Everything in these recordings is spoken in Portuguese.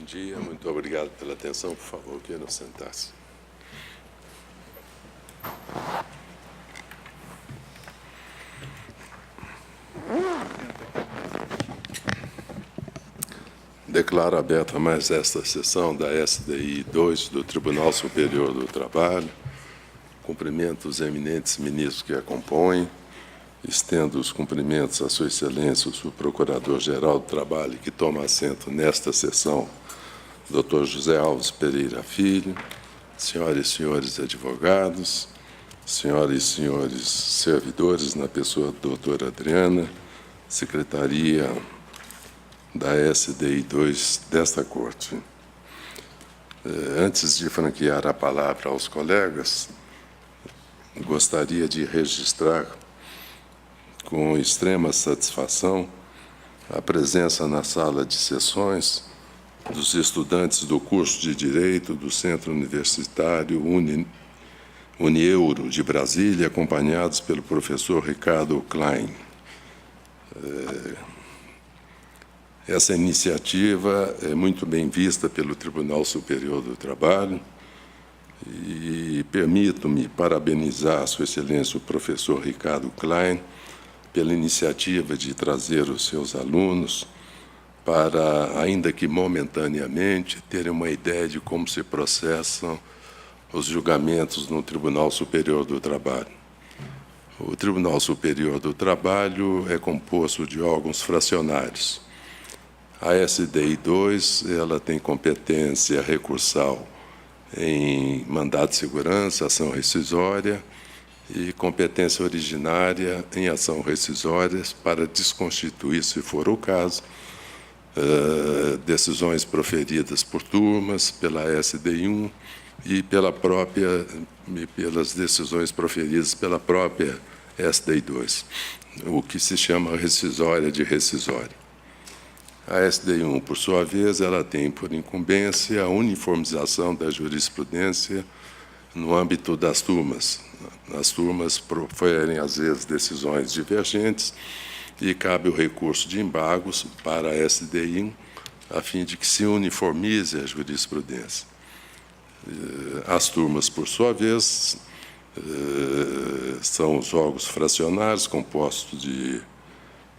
dia, muito obrigado pela atenção. Por favor, queiram sentar-se. Declaro aberta mais esta sessão da SDI 2 do Tribunal Superior do Trabalho. Cumprimento os eminentes ministros que a compõem. Estendo os cumprimentos à Sua Excelência, o Procurador-Geral do Trabalho, que toma assento nesta sessão, Dr. José Alves Pereira Filho, senhoras e senhores advogados, senhoras e senhores servidores, na pessoa da doutora Adriana, Secretaria da SDI 2 desta Corte. Antes de franquear a palavra aos colegas, gostaria de registrar com extrema satisfação a presença na sala de sessões dos estudantes do curso de Direito do Centro Universitário Unieuro de Brasília, acompanhados pelo professor Ricardo Klein. Essa iniciativa é muito bem vista pelo Tribunal Superior do Trabalho e permito-me parabenizar a Sua Excelência o professor Ricardo Klein pela iniciativa de trazer os seus alunos para, ainda que momentaneamente, terem uma ideia de como se processam os julgamentos no Tribunal Superior do Trabalho. O Tribunal Superior do Trabalho é composto de órgãos fracionários. A SDI 2 ela tem competência recursal em mandado de segurança, ação rescisória, e competência originária em ação rescisória para desconstituir, se for o caso, decisões proferidas por turmas, pela SDI1 e pelas decisões proferidas pela própria SDI2, o que se chama rescisória de rescisória. A SDI1, por sua vez, ela tem por incumbência a uniformização da jurisprudência no âmbito das turmas. As turmas proferem, às vezes, decisões divergentes e cabe o recurso de embargos para a SDI, a fim de que se uniformize a jurisprudência. As turmas, por sua vez, são os órgãos fracionários, compostos de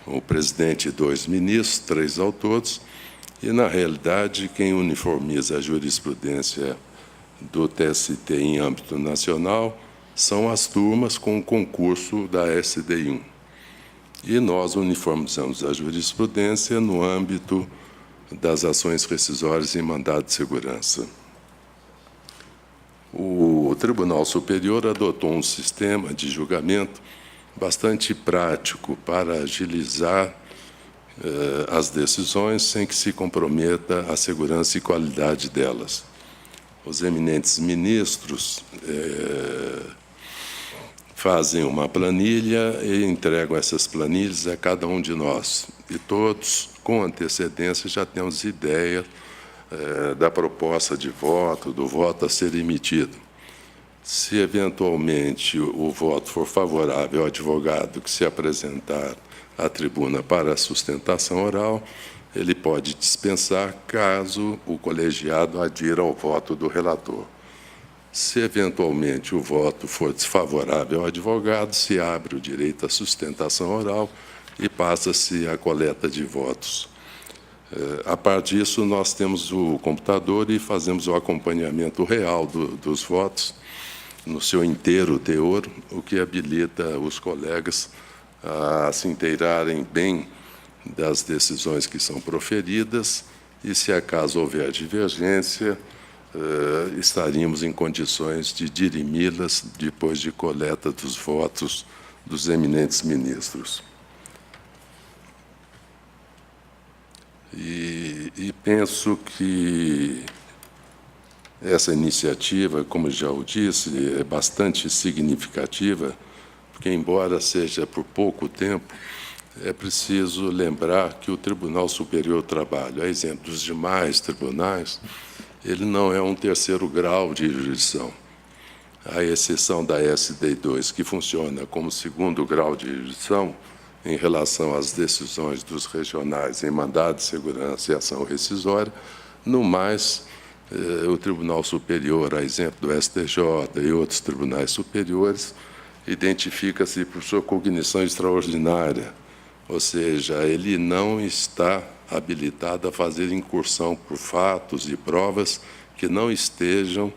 o presidente e 2 ministros, 3 ao todos, e, na realidade, quem uniformiza a jurisprudência do TST em âmbito nacional são as turmas com o concurso da SDI1. E nós uniformizamos a jurisprudência no âmbito das ações rescisórias em mandado de segurança. O Tribunal Superior adotou um sistema de julgamento bastante prático para agilizar as decisões sem que se comprometa a segurança e qualidade delas. Os eminentes ministros fazem uma planilha e entregam essas planilhas a cada um de nós. E todos, com antecedência, já temos ideia da proposta de voto, do voto a ser emitido. Se, eventualmente, o voto for favorável ao advogado que se apresentar à tribuna para a sustentação oral, ele pode dispensar caso o colegiado adira ao voto do relator. Se, eventualmente, o voto for desfavorável ao advogado, se abre o direito à sustentação oral e passa-se a coleta de votos. A partir disso, nós temos o computador e fazemos o acompanhamento real dos votos, no seu inteiro teor, o que habilita os colegas a se inteirarem bem das decisões que são proferidas e, se acaso houver divergência, estaríamos em condições de dirimi-las depois de coleta dos votos dos eminentes ministros. E penso que essa iniciativa, como já o disse, é bastante significativa, porque, embora seja por pouco tempo, é preciso lembrar que o Tribunal Superior do Trabalho, a exemplo dos demais tribunais, ele não é um terceiro grau de jurisdição, à exceção da SDI2, que funciona como segundo grau de jurisdição em relação às decisões dos regionais em mandado de segurança e ação rescisória. No mais, o Tribunal Superior, a exemplo do STJ e outros tribunais superiores, identifica-se por sua cognição extraordinária, ou seja, ele não está habilitado a fazer incursão por fatos e provas que não estejam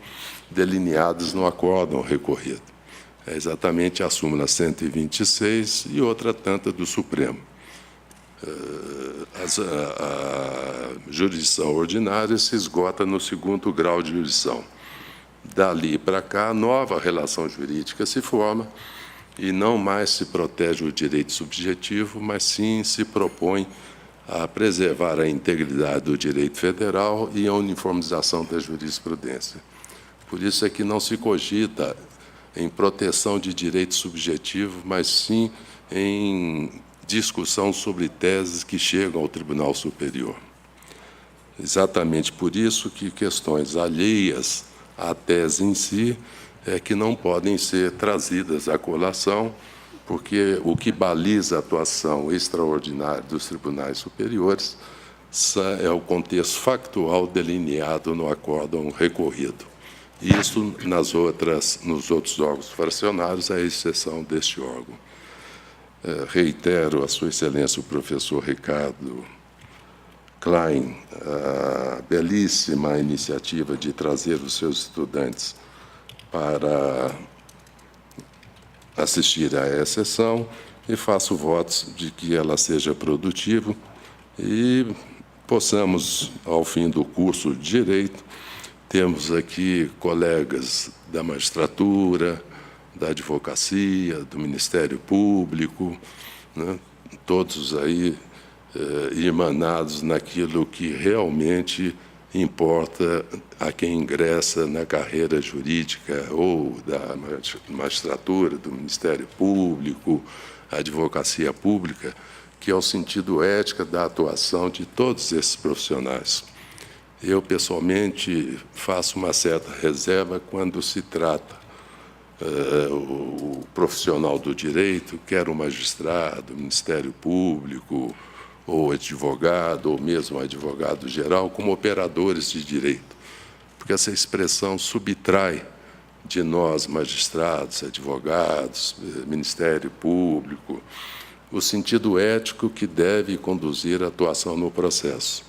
delineados no acórdão recorrido. É exatamente a súmula 126 e outra tanta do Supremo. A jurisdição ordinária se esgota no 2º grau de jurisdição. Dali para cá, a nova relação jurídica se forma e não mais se protege o direito subjetivo, mas sim se propõe a preservar a integridade do direito federal e a uniformização da jurisprudência. Por isso é que não se cogita em proteção de direito subjetivo, mas sim em discussão sobre teses que chegam ao Tribunal Superior. Exatamente por isso que questões alheias à tese em si é que não podem ser trazidas à colação, porque o que baliza a atuação extraordinária dos tribunais superiores é o contexto factual delineado no acórdão recorrido. Isso nos outros órgãos fracionários, à exceção deste órgão. Reitero a Sua Excelência, o professor Ricardo Klein, a belíssima iniciativa de trazer os seus estudantes para assistir a essa sessão e faço votos de que ela seja produtiva e possamos, ao fim do curso de Direito, temos aqui colegas da magistratura, da advocacia, do Ministério Público, né, todos aí emanados naquilo que realmente importa a quem ingressa na carreira jurídica ou da magistratura, do Ministério Público, advocacia pública, que é o sentido ético da atuação de todos esses profissionais. Eu, pessoalmente, faço uma certa reserva quando se trata o profissional do direito, quer o magistrado, o Ministério Público, ou advogado, ou mesmo advogado geral, como operadores de direito, porque essa expressão subtrai de nós, magistrados, advogados, Ministério Público, o sentido ético que deve conduzir a atuação no processo.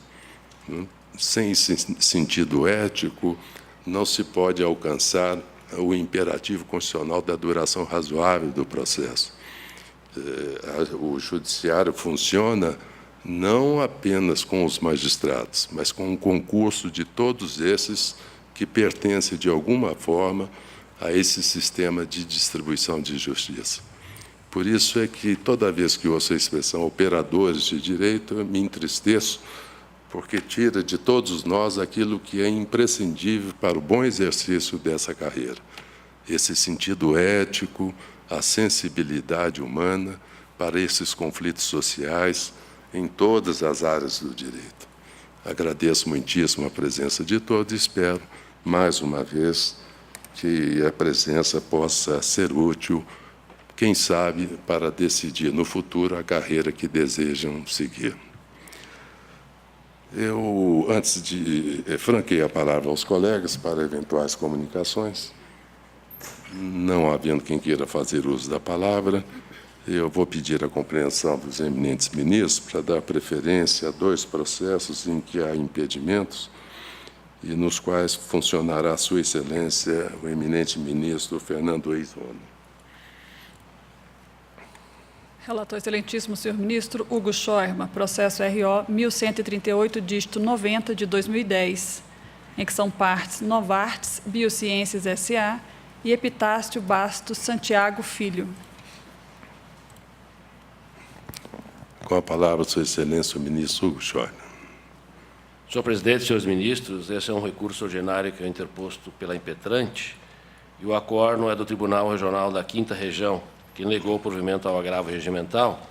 Sem esse sentido ético, não se pode alcançar o imperativo constitucional da duração razoável do processo. O judiciário funciona não apenas com os magistrados, mas com um concurso de todos esses que pertencem, de alguma forma, a esse sistema de distribuição de justiça. Por isso é que, toda vez que ouço a expressão operadores de direito, eu me entristeço, porque tira de todos nós aquilo que é imprescindível para o bom exercício dessa carreira. Esse sentido ético, a sensibilidade humana para esses conflitos sociais em todas as áreas do direito. Agradeço muitíssimo a presença de todos e espero, mais uma vez, que a presença possa ser útil, quem sabe, para decidir no futuro a carreira que desejam seguir. Eu, antes de franqueei a palavra aos colegas para eventuais comunicações, não havendo quem queira fazer uso da palavra, eu vou pedir a compreensão dos eminentes ministros para dar preferência a 2 processos em que há impedimentos e nos quais funcionará Sua Excelência, o eminente ministro Fernando Eizone. Relator excelentíssimo, senhor ministro Hugo Schorma, processo RO 1138, dígito 90, de 2010, em que são partes Novartis Biociências S.A. e Epitácio Bastos Santiago Filho. Com a palavra, Sua Excelência, o ministro Hugo Schorma. Senhor presidente, senhores ministros, esse é um recurso ordinário que é interposto pela impetrante e o acórdão é do Tribunal Regional da 5ª Região, que negou o provimento ao agravo regimental,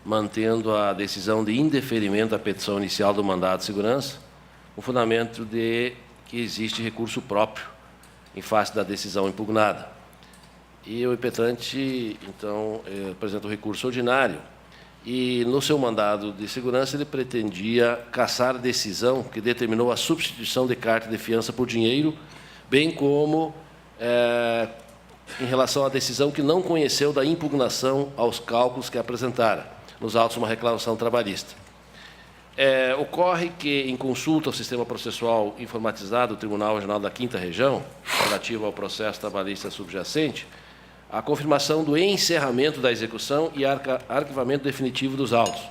mantendo a decisão de indeferimento à petição inicial do mandado de segurança, com fundamento de que existe recurso próprio em face da decisão impugnada. E o impetrante, então, apresenta o recurso ordinário, e, no seu mandado de segurança, ele pretendia cassar a decisão que determinou a substituição de carta de fiança por dinheiro, bem como em relação à decisão que não conheceu da impugnação aos cálculos que apresentara, nos autos de uma reclamação trabalhista. Ocorre que, em consulta ao sistema processual informatizado do Tribunal Regional da 5ª Região, relativo ao processo trabalhista subjacente, a confirmação do encerramento da execução e arquivamento definitivo dos autos,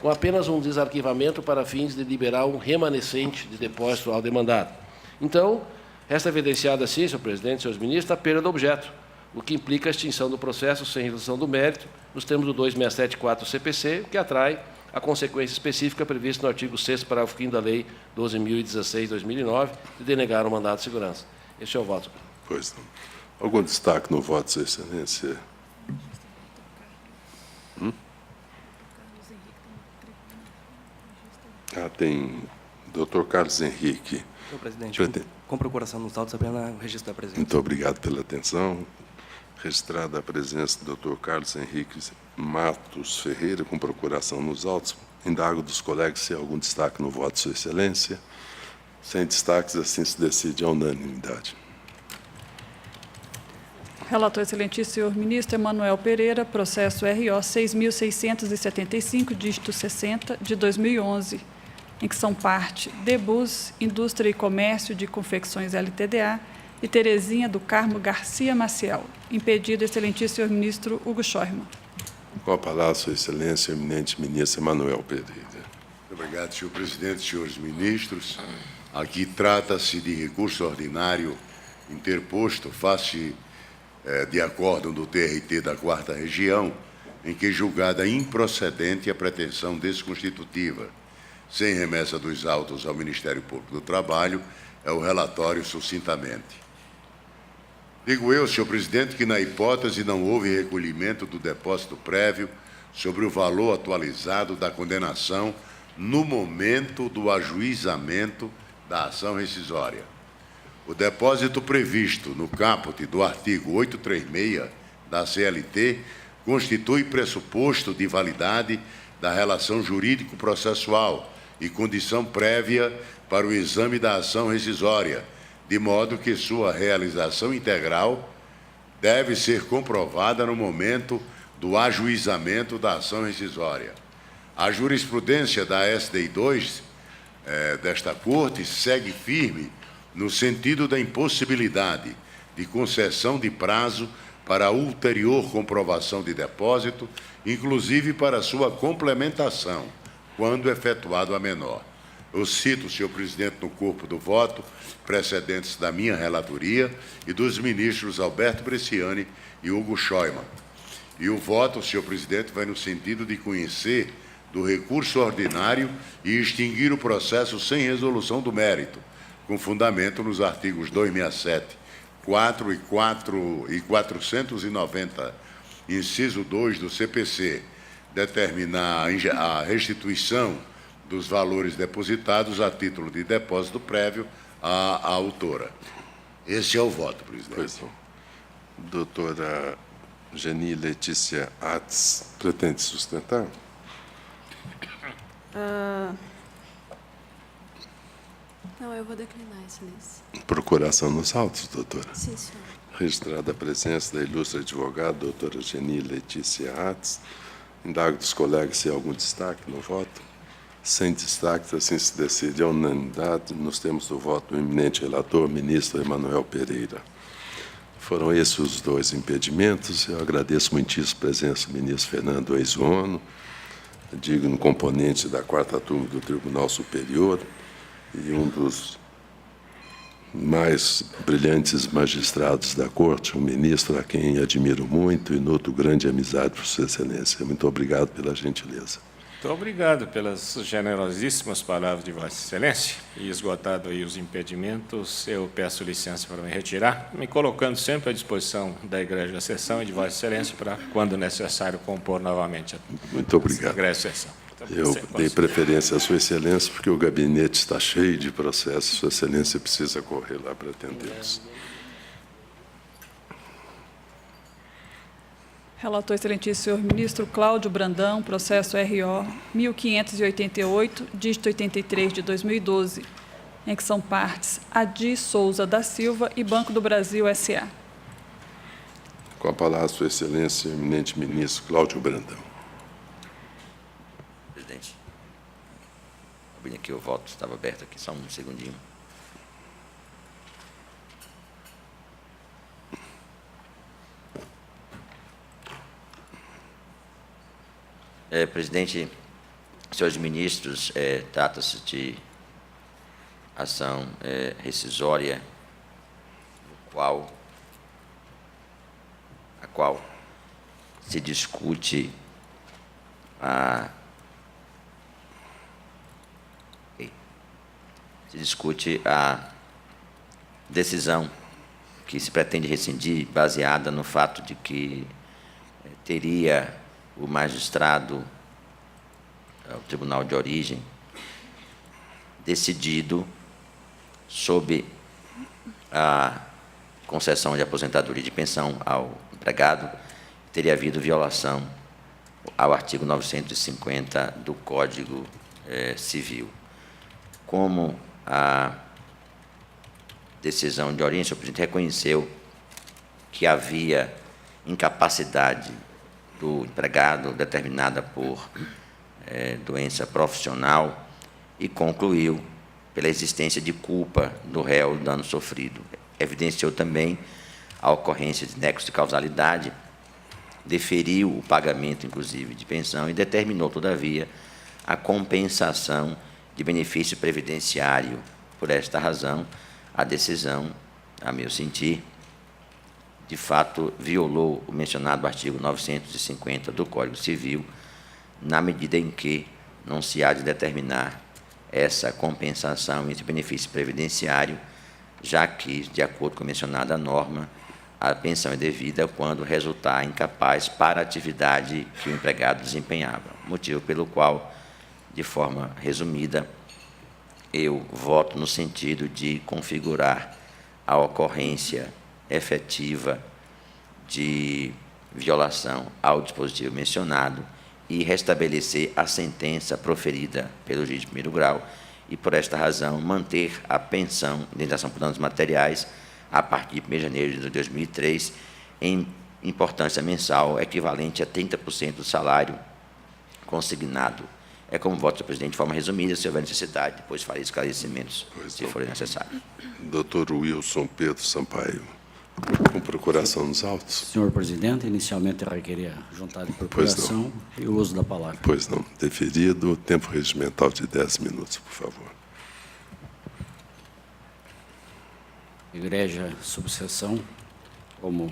com apenas um desarquivamento para fins de liberar um remanescente de depósito ao demandado. Então, resta evidenciada assim, senhor presidente, senhores ministros, a perda do objeto, o que implica a extinção do processo sem resolução do mérito, nos termos do 2674 do CPC, que atrai a consequência específica prevista no artigo 6º, parágrafo 5º da Lei 12.016/2009, de denegar o mandado de segurança. Este é o voto. Pois não. Algum destaque no voto, Sua Excelência? Tem Dr. Carlos Henrique. Senhor presidente, com procuração nos autos, apenas o registro da presença. Muito obrigado pela atenção. Registrada a presença do Dr. Carlos Henrique Matos Ferreira, com procuração nos autos. Indago dos colegas se há algum destaque no voto, Sua Excelência. Sem destaques, assim se decide a unanimidade. Relator excelentíssimo senhor ministro Emanuel Pereira, processo RO 6.675, dígito 60, de 2011, em que são parte Debus, Indústria e Comércio de Confecções LTDA, e Terezinha do Carmo Garcia Maciel. Impedido, excelentíssimo senhor ministro Hugo Scheuermann. Com a palavra, Sua Excelência, o eminente ministro Emanuel Pereira. Obrigado, senhor presidente, senhores ministros. Aqui trata-se de recurso ordinário interposto face de acórdão do TRT da 4ª Região, em que julgada improcedente a pretensão desconstitutiva, sem remessa dos autos ao Ministério Público do Trabalho, é o relatório sucintamente. Digo eu, senhor presidente, que na hipótese não houve recolhimento do depósito prévio sobre o valor atualizado da condenação no momento do ajuizamento da ação rescisória. O depósito previsto no caput do artigo 836 da CLT constitui pressuposto de validade da relação jurídico-processual e condição prévia para o exame da ação rescisória, de modo que sua realização integral deve ser comprovada no momento do ajuizamento da ação rescisória. A jurisprudência da SDI 2 desta Corte segue firme no sentido da impossibilidade de concessão de prazo para a ulterior comprovação de depósito, inclusive para sua complementação, quando efetuado a menor. Eu cito, senhor presidente, no corpo do voto, precedentes da minha relatoria e dos ministros Alberto Bresciani e Hugo Scheuermann. E o voto, senhor presidente, vai no sentido de conhecer do recurso ordinário e extinguir o processo sem resolução do mérito, com fundamento nos artigos 267, 4 e 490, inciso 2 do CPC, determinar a restituição dos valores depositados a título de depósito prévio à autora. Esse é o voto, presidente. Pois não. Doutora Geni Letícia Ates, pretende sustentar? Não, eu vou declinar, excelência. Procuração nos autos, doutora. Sim, senhor. Registrada a presença da ilustre advogada, doutora Geni Letícia Ates. Indago dos colegas se há algum destaque no voto. Sem destaques, assim se decide a unanimidade. Nos termos do voto do eminente relator, ministro Emanuel Pereira. Foram esses os dois impedimentos. Eu agradeço muitíssimo a presença do ministro Fernando Ex-ONU, digno componente da 4ª turma do Tribunal Superior e um dos mais brilhantes magistrados da Corte, um ministro a quem admiro muito e nutro grande amizade por Sua Excelência. Muito obrigado pela gentileza. Muito obrigado pelas generosíssimas palavras de Vossa Excelência. E esgotado aí os impedimentos, eu peço licença para me retirar, me colocando sempre à disposição da Igreja da Sessão e de Vossa Excelência para, quando necessário, compor novamente a Muito obrigado. Igreja da Sessão. Eu dei preferência à Sua Excelência porque o gabinete está cheio de processos. Sua Excelência precisa correr lá para atendê-los. Relator, excelentíssimo senhor ministro Cláudio Brandão, processo RO 1588, dígito 83 de 2012, em que são partes Adi Souza da Silva e Banco do Brasil S.A. Com a palavra, Sua Excelência, eminente ministro Cláudio Brandão. Presidente, abrindo aqui o voto, estava aberto aqui, só um segundinho. Presidente, senhores ministros, trata-se de ação rescisória, a qual se discute a decisão que se pretende rescindir, baseada no fato de que teria o magistrado, o Tribunal de Origem, decidido sobre a concessão de aposentadoria de pensão ao empregado, teria havido violação ao artigo 950 do Código Civil. Como a decisão de origem, o senhor presidente reconheceu que havia incapacidade do empregado determinada por doença profissional e concluiu pela existência de culpa do réu do dano sofrido. Evidenciou também a ocorrência de nexo de causalidade, deferiu o pagamento, inclusive, de pensão e determinou, todavia, a compensação de benefício previdenciário. Por esta razão, a decisão, a meu sentir, de fato, violou o mencionado artigo 950 do Código Civil, na medida em que não se há de determinar essa compensação entre benefício previdenciário, já que, de acordo com a mencionada norma, a pensão é devida quando resultar incapaz para a atividade que o empregado desempenhava, motivo pelo qual, de forma resumida, eu voto no sentido de configurar a ocorrência efetiva de violação ao dispositivo mencionado e restabelecer a sentença proferida pelo juiz de primeiro grau e, por esta razão, manter a pensão de indenização por danos materiais a partir de 1º de janeiro de 2003 em importância mensal equivalente a 30% do salário consignado. É como voto, senhor presidente, de forma resumida, se houver necessidade, depois farei esclarecimentos, se forem necessários. Doutor Wilson Pedro Sampaio, com procuração nos autos. Senhor presidente, inicialmente eu requeria juntar de procuração e o uso da palavra. Pois não. Deferido, tempo regimental de 10 minutos, por favor. Igreja subseção, como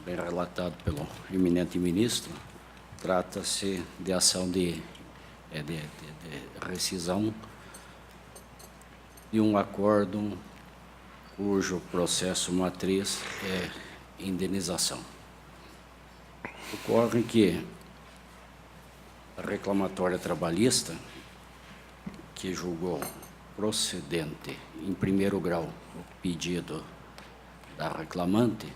bem relatado pelo eminente ministro, trata-se de ação de rescisão de um acordo cujo processo matriz é indenização. Ocorre que a reclamatória trabalhista, que julgou procedente, em primeiro grau, o pedido da reclamante,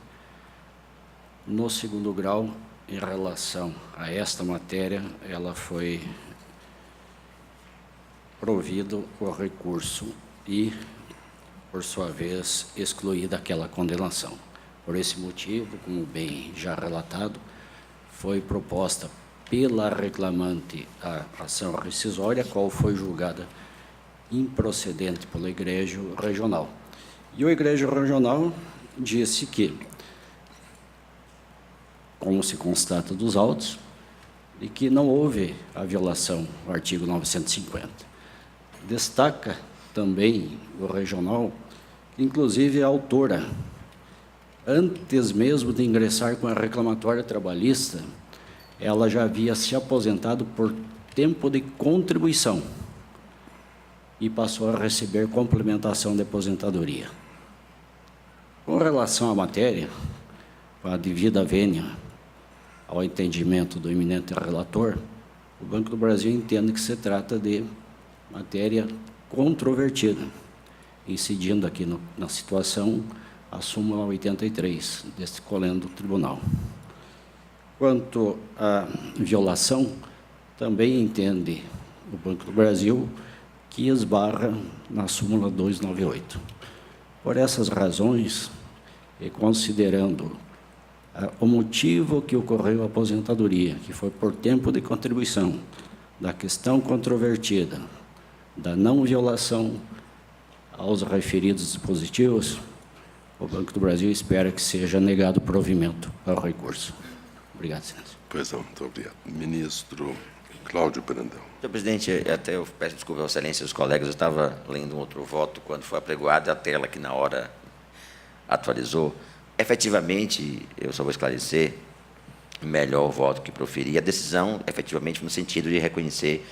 no segundo grau, em relação a esta matéria, ela foi provido o recurso e, por sua vez, excluída aquela condenação. Por esse motivo, como bem já relatado, foi proposta pela reclamante a ação rescisória, qual foi julgada improcedente pelo Egrégio Regional. E o Egrégio Regional disse que, como se constata dos autos, e que não houve a violação do artigo 950. Destaca também o regional, inclusive a autora, antes mesmo de ingressar com a reclamatória trabalhista, ela já havia se aposentado por tempo de contribuição e passou a receber complementação de aposentadoria. Com relação à matéria, com a devida vênia ao entendimento do eminente relator, o Banco do Brasil entende que se trata de matéria controvertida, incidindo aqui na situação a súmula 83 deste colendo tribunal. Quanto à violação, também entende o Banco do Brasil que esbarra na súmula 298. Por essas razões, e considerando o motivo que ocorreu a aposentadoria, que foi por tempo de contribuição, da questão controvertida, da não violação aos referidos dispositivos, o Banco do Brasil espera que seja negado provimento ao recurso. Obrigado, Excelência. Pois não, muito obrigado. Ministro Cláudio Brandão. Senhor presidente, até eu peço desculpa à Excelência e aos colegas, eu estava lendo um outro voto quando foi apregoado, a tela que na hora atualizou. Efetivamente, eu só vou esclarecer melhor o voto que proferi, a decisão, efetivamente, no sentido de reconhecer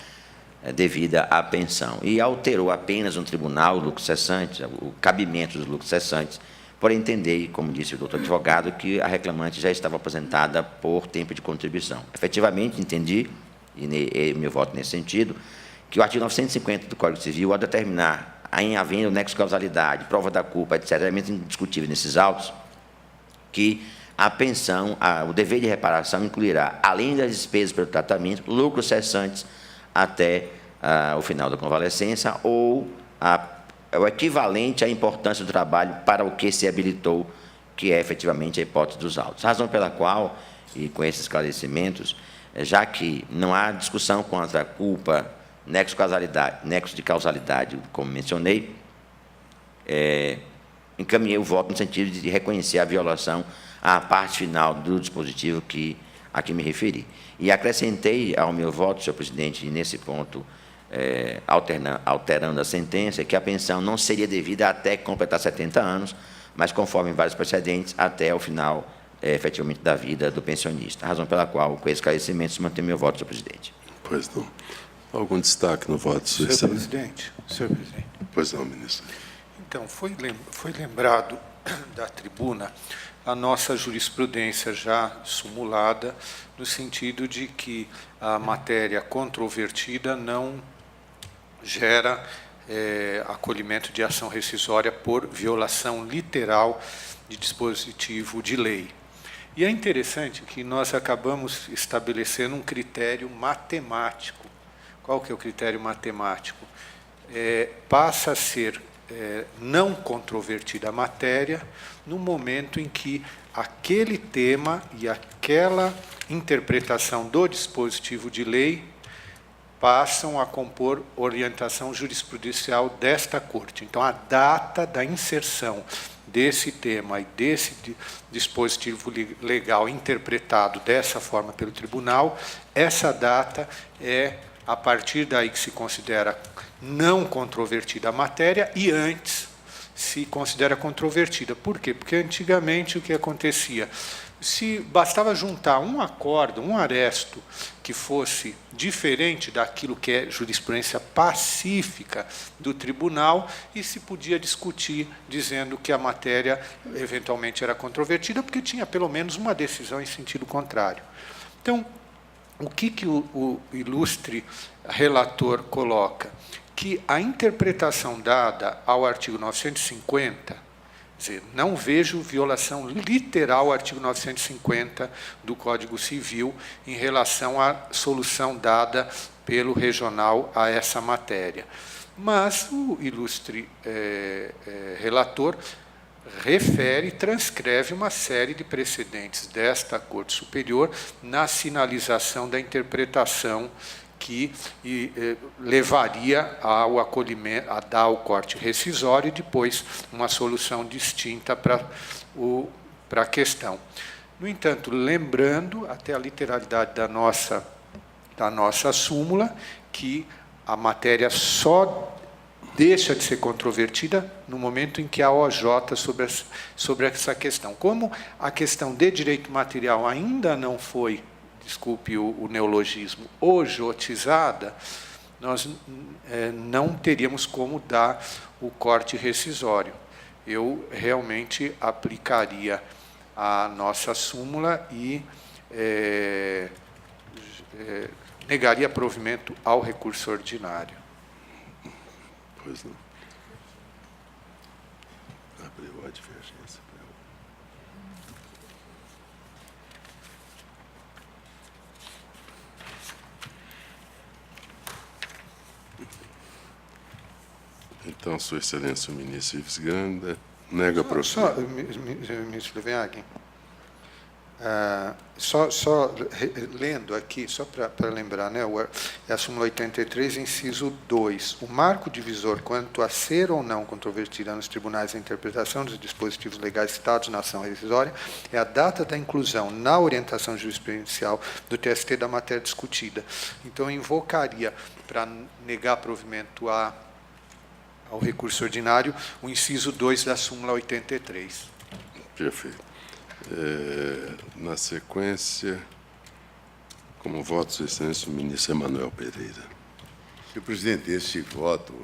devida à pensão. E alterou apenas um tribunal, o lucro cessante, o cabimento dos lucros cessantes, por entender, como disse o doutor advogado, que a reclamante já estava aposentada por tempo de contribuição. Efetivamente, entendi, e meu voto nesse sentido, que o artigo 950 do Código Civil, ao determinar, em havendo nexo de causalidade, prova da culpa, etc., elementos indiscutíveis nesses autos, que a pensão, o dever de reparação incluirá, além das despesas pelo tratamento, lucros cessantes até o final da convalescença ou o equivalente à importância do trabalho para o que se habilitou, que é efetivamente a hipótese dos autos. Razão pela qual, e com esses esclarecimentos, já que não há discussão quanto à culpa, nexo de causalidade, como mencionei, encaminhei o voto no sentido de reconhecer a violação à parte final do dispositivo a que me referi. E acrescentei ao meu voto, senhor presidente, nesse ponto, alterando a sentença, que a pensão não seria devida até completar 70 anos, mas, conforme vários precedentes, até o final, efetivamente, da vida do pensionista. Razão pela qual, com esse esclarecimento, se mantém meu voto, senhor presidente. Pois não. Algum destaque no voto, Senhor presidente. Pois não, ministro. Então, foi lembrado da tribuna a nossa jurisprudência já sumulada, no sentido de que a matéria controvertida não gera acolhimento de ação rescisória por violação literal de dispositivo de lei. E é interessante que nós acabamos estabelecendo um critério matemático. Qual que é o critério matemático? Passa a ser não controvertida a matéria no momento em que aquele tema e aquela interpretação do dispositivo de lei passam a compor orientação jurisprudencial desta Corte. Então, a data da inserção desse tema e desse dispositivo legal interpretado dessa forma pelo tribunal, essa data é a partir daí que se considera não controvertida a matéria e antes se considera controvertida. Por quê? Porque antigamente o que acontecia? Se bastava juntar um acordo, um aresto, que fosse diferente daquilo que é jurisprudência pacífica do tribunal, e se podia discutir dizendo que a matéria eventualmente era controvertida, porque tinha pelo menos uma decisão em sentido contrário. Então, o que o ilustre relator coloca? Que a interpretação dada ao artigo 950, quer dizer, não vejo violação literal ao artigo 950 do Código Civil em relação à solução dada pelo regional a essa matéria. Mas o ilustre relator refere e transcreve uma série de precedentes desta Corte Superior na sinalização da interpretação que levaria ao acolhimento, a dar o corte rescisório e depois uma solução distinta para a questão. No entanto, lembrando até a literalidade da nossa súmula, que a matéria só deixa de ser controvertida no momento em que a OJ sobre essa questão. Como a questão de direito material ainda não foi, desculpe o neologismo, ojotizada, nós não teríamos como dar o corte rescisório. Eu realmente aplicaria a nossa súmula e negaria provimento ao recurso ordinário. Pois não. Abriu a divergência. Então, Sua Excelência, o ministro Ives Ganda, nega Ministro Levenhagen, lendo aqui, só para lembrar, né, é a súmula 83, inciso 2. O marco divisor quanto a ser ou não controvertida nos tribunais a interpretação dos dispositivos legais citados na ação rescisória é a data da inclusão na orientação jurisprudencial do TST da matéria discutida. Então, eu invocaria, para negar provimento ao recurso ordinário, o inciso 2 da súmula 83. Perfeito. Na sequência, como voto, Sua Excelência, o ministro Emanuel Pereira. Senhor presidente, esse voto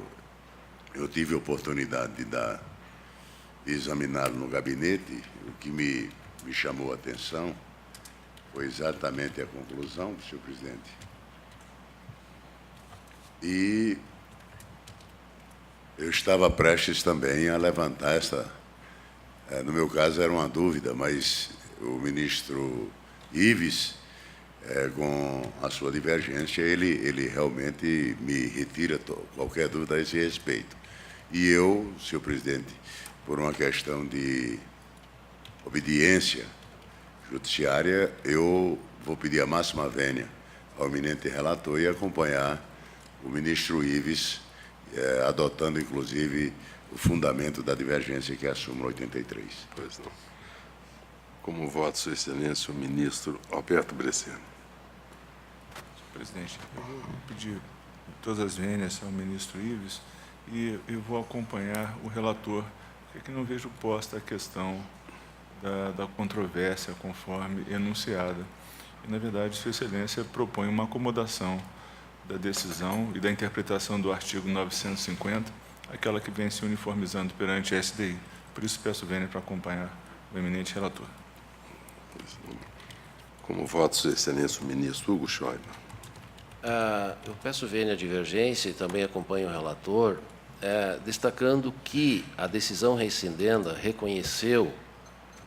eu tive a oportunidade de examiná-lo no gabinete. O que me chamou a atenção foi exatamente a conclusão, senhor presidente. E eu estava prestes também a levantar essa... no meu caso, era uma dúvida, mas o ministro Ives, com a sua divergência, ele realmente me retira qualquer dúvida a esse respeito. E eu, senhor presidente, por uma questão de obediência judiciária, eu vou pedir a máxima vênia ao eminente relator e acompanhar o ministro Ives, adotando, inclusive, o fundamento da divergência, que é a súmula 83. Pois não. Como voto, Sua Excelência, o ministro Alberto Bresseno. Senhor presidente, eu vou pedir todas as vênias ao ministro Ives e eu vou acompanhar o relator, porque aqui não vejo posta a questão da controvérsia conforme enunciada. E, na verdade, Sua Excelência propõe uma acomodação da decisão e da interpretação do artigo 950, aquela que vem se uniformizando perante a SDI. Por isso, peço vênia para acompanhar o eminente relator. Como voto, Sua Excelência, o ministro Hugo Schoiber. Eu peço vênia à divergência e também acompanho o relator, destacando que a decisão rescindenda reconheceu,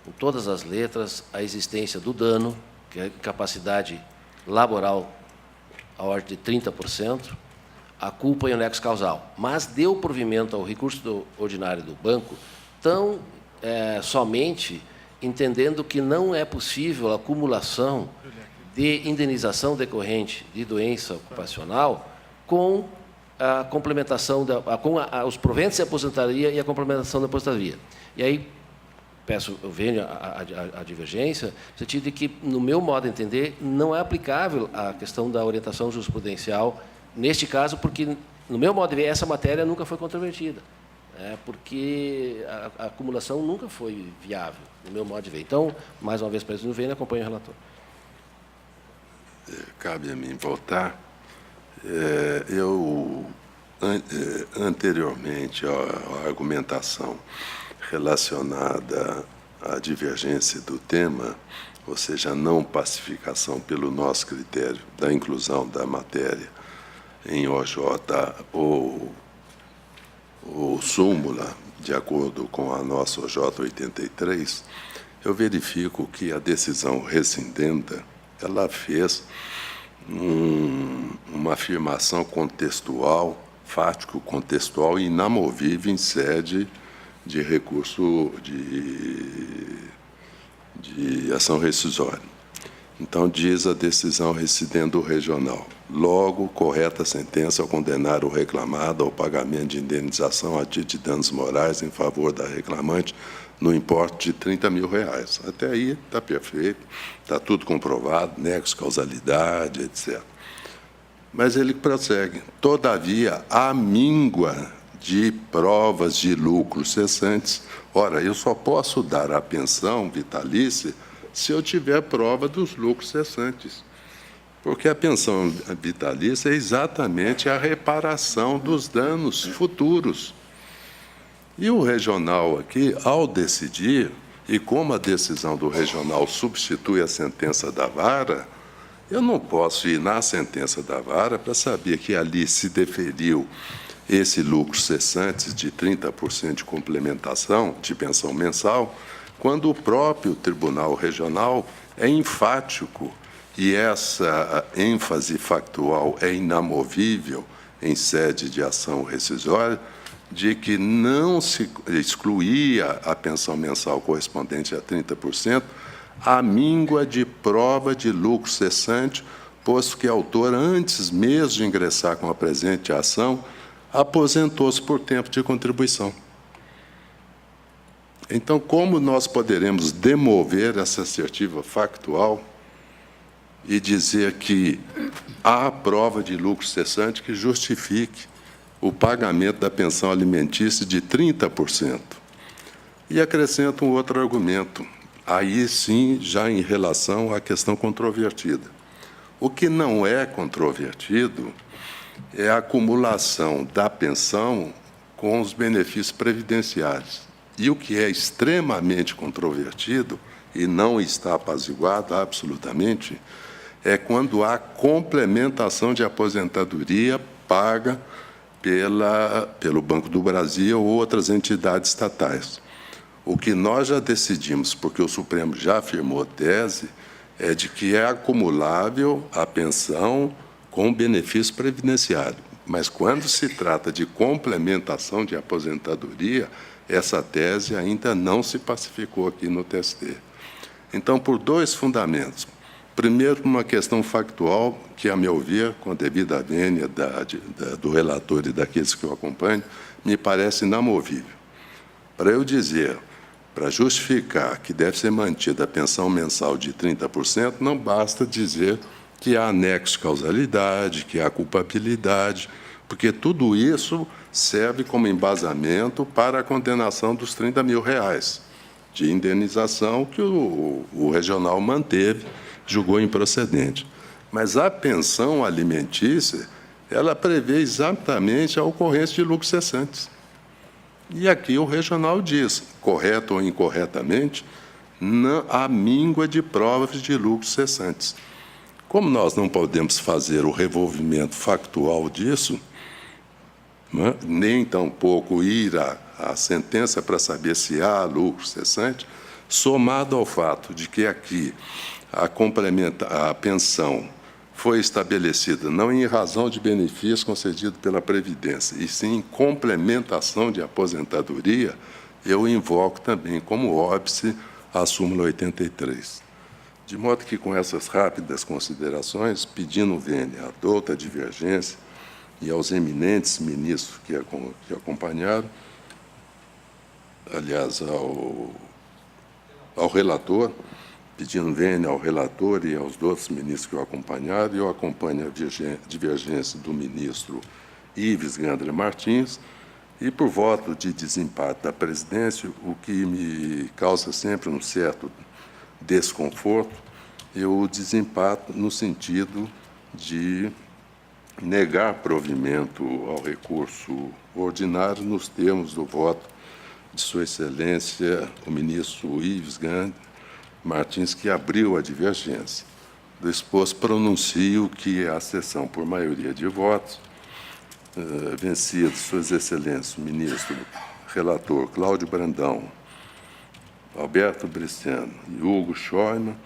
em todas as letras, a existência do dano, que é a incapacidade laboral à ordem de 30%, a culpa e o nexo causal, mas deu provimento ao recurso ordinário do banco somente entendendo que não é possível a acumulação de indenização decorrente de doença ocupacional com a complementação, com os proventos de aposentadoria e a complementação da aposentadoria. E aí, peço vênia à divergência, no sentido de que, no meu modo de entender, não é aplicável a questão da orientação jurisprudencial neste caso, porque, no meu modo de ver, essa matéria nunca foi controvertida, porque a acumulação nunca foi viável, no meu modo de ver. Então, mais uma vez, preso no vênia, acompanho o relator. Cabe a mim votar. Eu, anteriormente à argumentação relacionada à divergência do tema, ou seja, a não pacificação pelo nosso critério da inclusão da matéria em OJ ou súmula, de acordo com a nossa OJ 83, eu verifico que a decisão rescindenda, ela fez uma afirmação contextual, fático-contextual e inamovível em sede de recurso de ação rescisória. Então, diz a decisão rescindendo regional. Logo, correta a sentença ao condenar o reclamado ao pagamento de indenização a título de danos morais em favor da reclamante no importe de R$30 mil. Até aí está perfeito, está tudo comprovado, nexo, causalidade, etc. Mas ele prossegue. Todavia, há míngua de provas de lucros cessantes. Ora, eu só posso dar a pensão vitalícia se eu tiver prova dos lucros cessantes. Porque a pensão vitalícia é exatamente a reparação dos danos futuros. E o regional aqui, ao decidir, e como a decisão do regional substitui a sentença da vara, eu não posso ir na sentença da vara para saber que ali se deferiu esse lucro cessante de 30% de complementação de pensão mensal, quando o próprio Tribunal Regional é enfático e essa ênfase factual é inamovível em sede de ação rescisória, de que não se excluía a pensão mensal correspondente a 30%, a míngua de prova de lucro cessante, posto que a autora, antes mesmo de ingressar com a presente ação, aposentou-se por tempo de contribuição. Então, como nós poderemos demover essa assertiva factual e dizer que há prova de lucro cessante que justifique o pagamento da pensão alimentícia de 30%? E acrescento um outro argumento, aí sim, já em relação à questão controvertida. O que não é controvertido é a acumulação da pensão com os benefícios previdenciários. E o que é extremamente controvertido, e não está apaziguado absolutamente, é quando há complementação de aposentadoria paga pelo Banco do Brasil ou outras entidades estatais. O que nós já decidimos, porque o Supremo já afirmou tese, é de que é acumulável a pensão com benefício previdenciário. Mas, quando se trata de complementação de aposentadoria, essa tese ainda não se pacificou aqui no TST. Então, por dois fundamentos. Primeiro, uma questão factual, que, a meu ver, com a devida vênia do relator e daqueles que o acompanham, me parece inamovível. Para eu dizer, para justificar que deve ser mantida a pensão mensal de 30%, não basta dizer que há anexo de causalidade, que há culpabilidade, porque tudo isso serve como embasamento para a condenação dos R$30 mil de indenização que o regional manteve, julgou improcedente. Mas a pensão alimentícia, ela prevê exatamente a ocorrência de lucros cessantes. E aqui o regional diz, correto ou incorretamente, a míngua de provas de lucros cessantes. Como nós não podemos fazer o revolvimento factual disso, nem tampouco ir à sentença para saber se há lucro cessante, somado ao fato de que aqui a pensão foi estabelecida não em razão de benefício concedido pela Previdência, e sim em complementação de aposentadoria, eu invoco também como óbice a súmula 83. De modo que, com essas rápidas considerações, pedindo vênia à douta divergência e aos eminentes ministros que acompanharam, aliás, ao relator, pedindo vênia ao relator e aos outros ministros que o acompanharam, eu acompanho a divergência do ministro Ives Gandra Martins, e, por voto de desempate da presidência, o que me causa sempre um certo desconforto, eu desempato no sentido de negar provimento ao recurso ordinário nos termos do voto de Sua Excelência, o ministro Ives Gandra Martins, que abriu a divergência. Do exposto, pronuncio que a sessão, por maioria de votos, vencidos Suas Excelências, o ministro relator Cláudio Brandão, Alberto Briciano e Hugo Schoeman,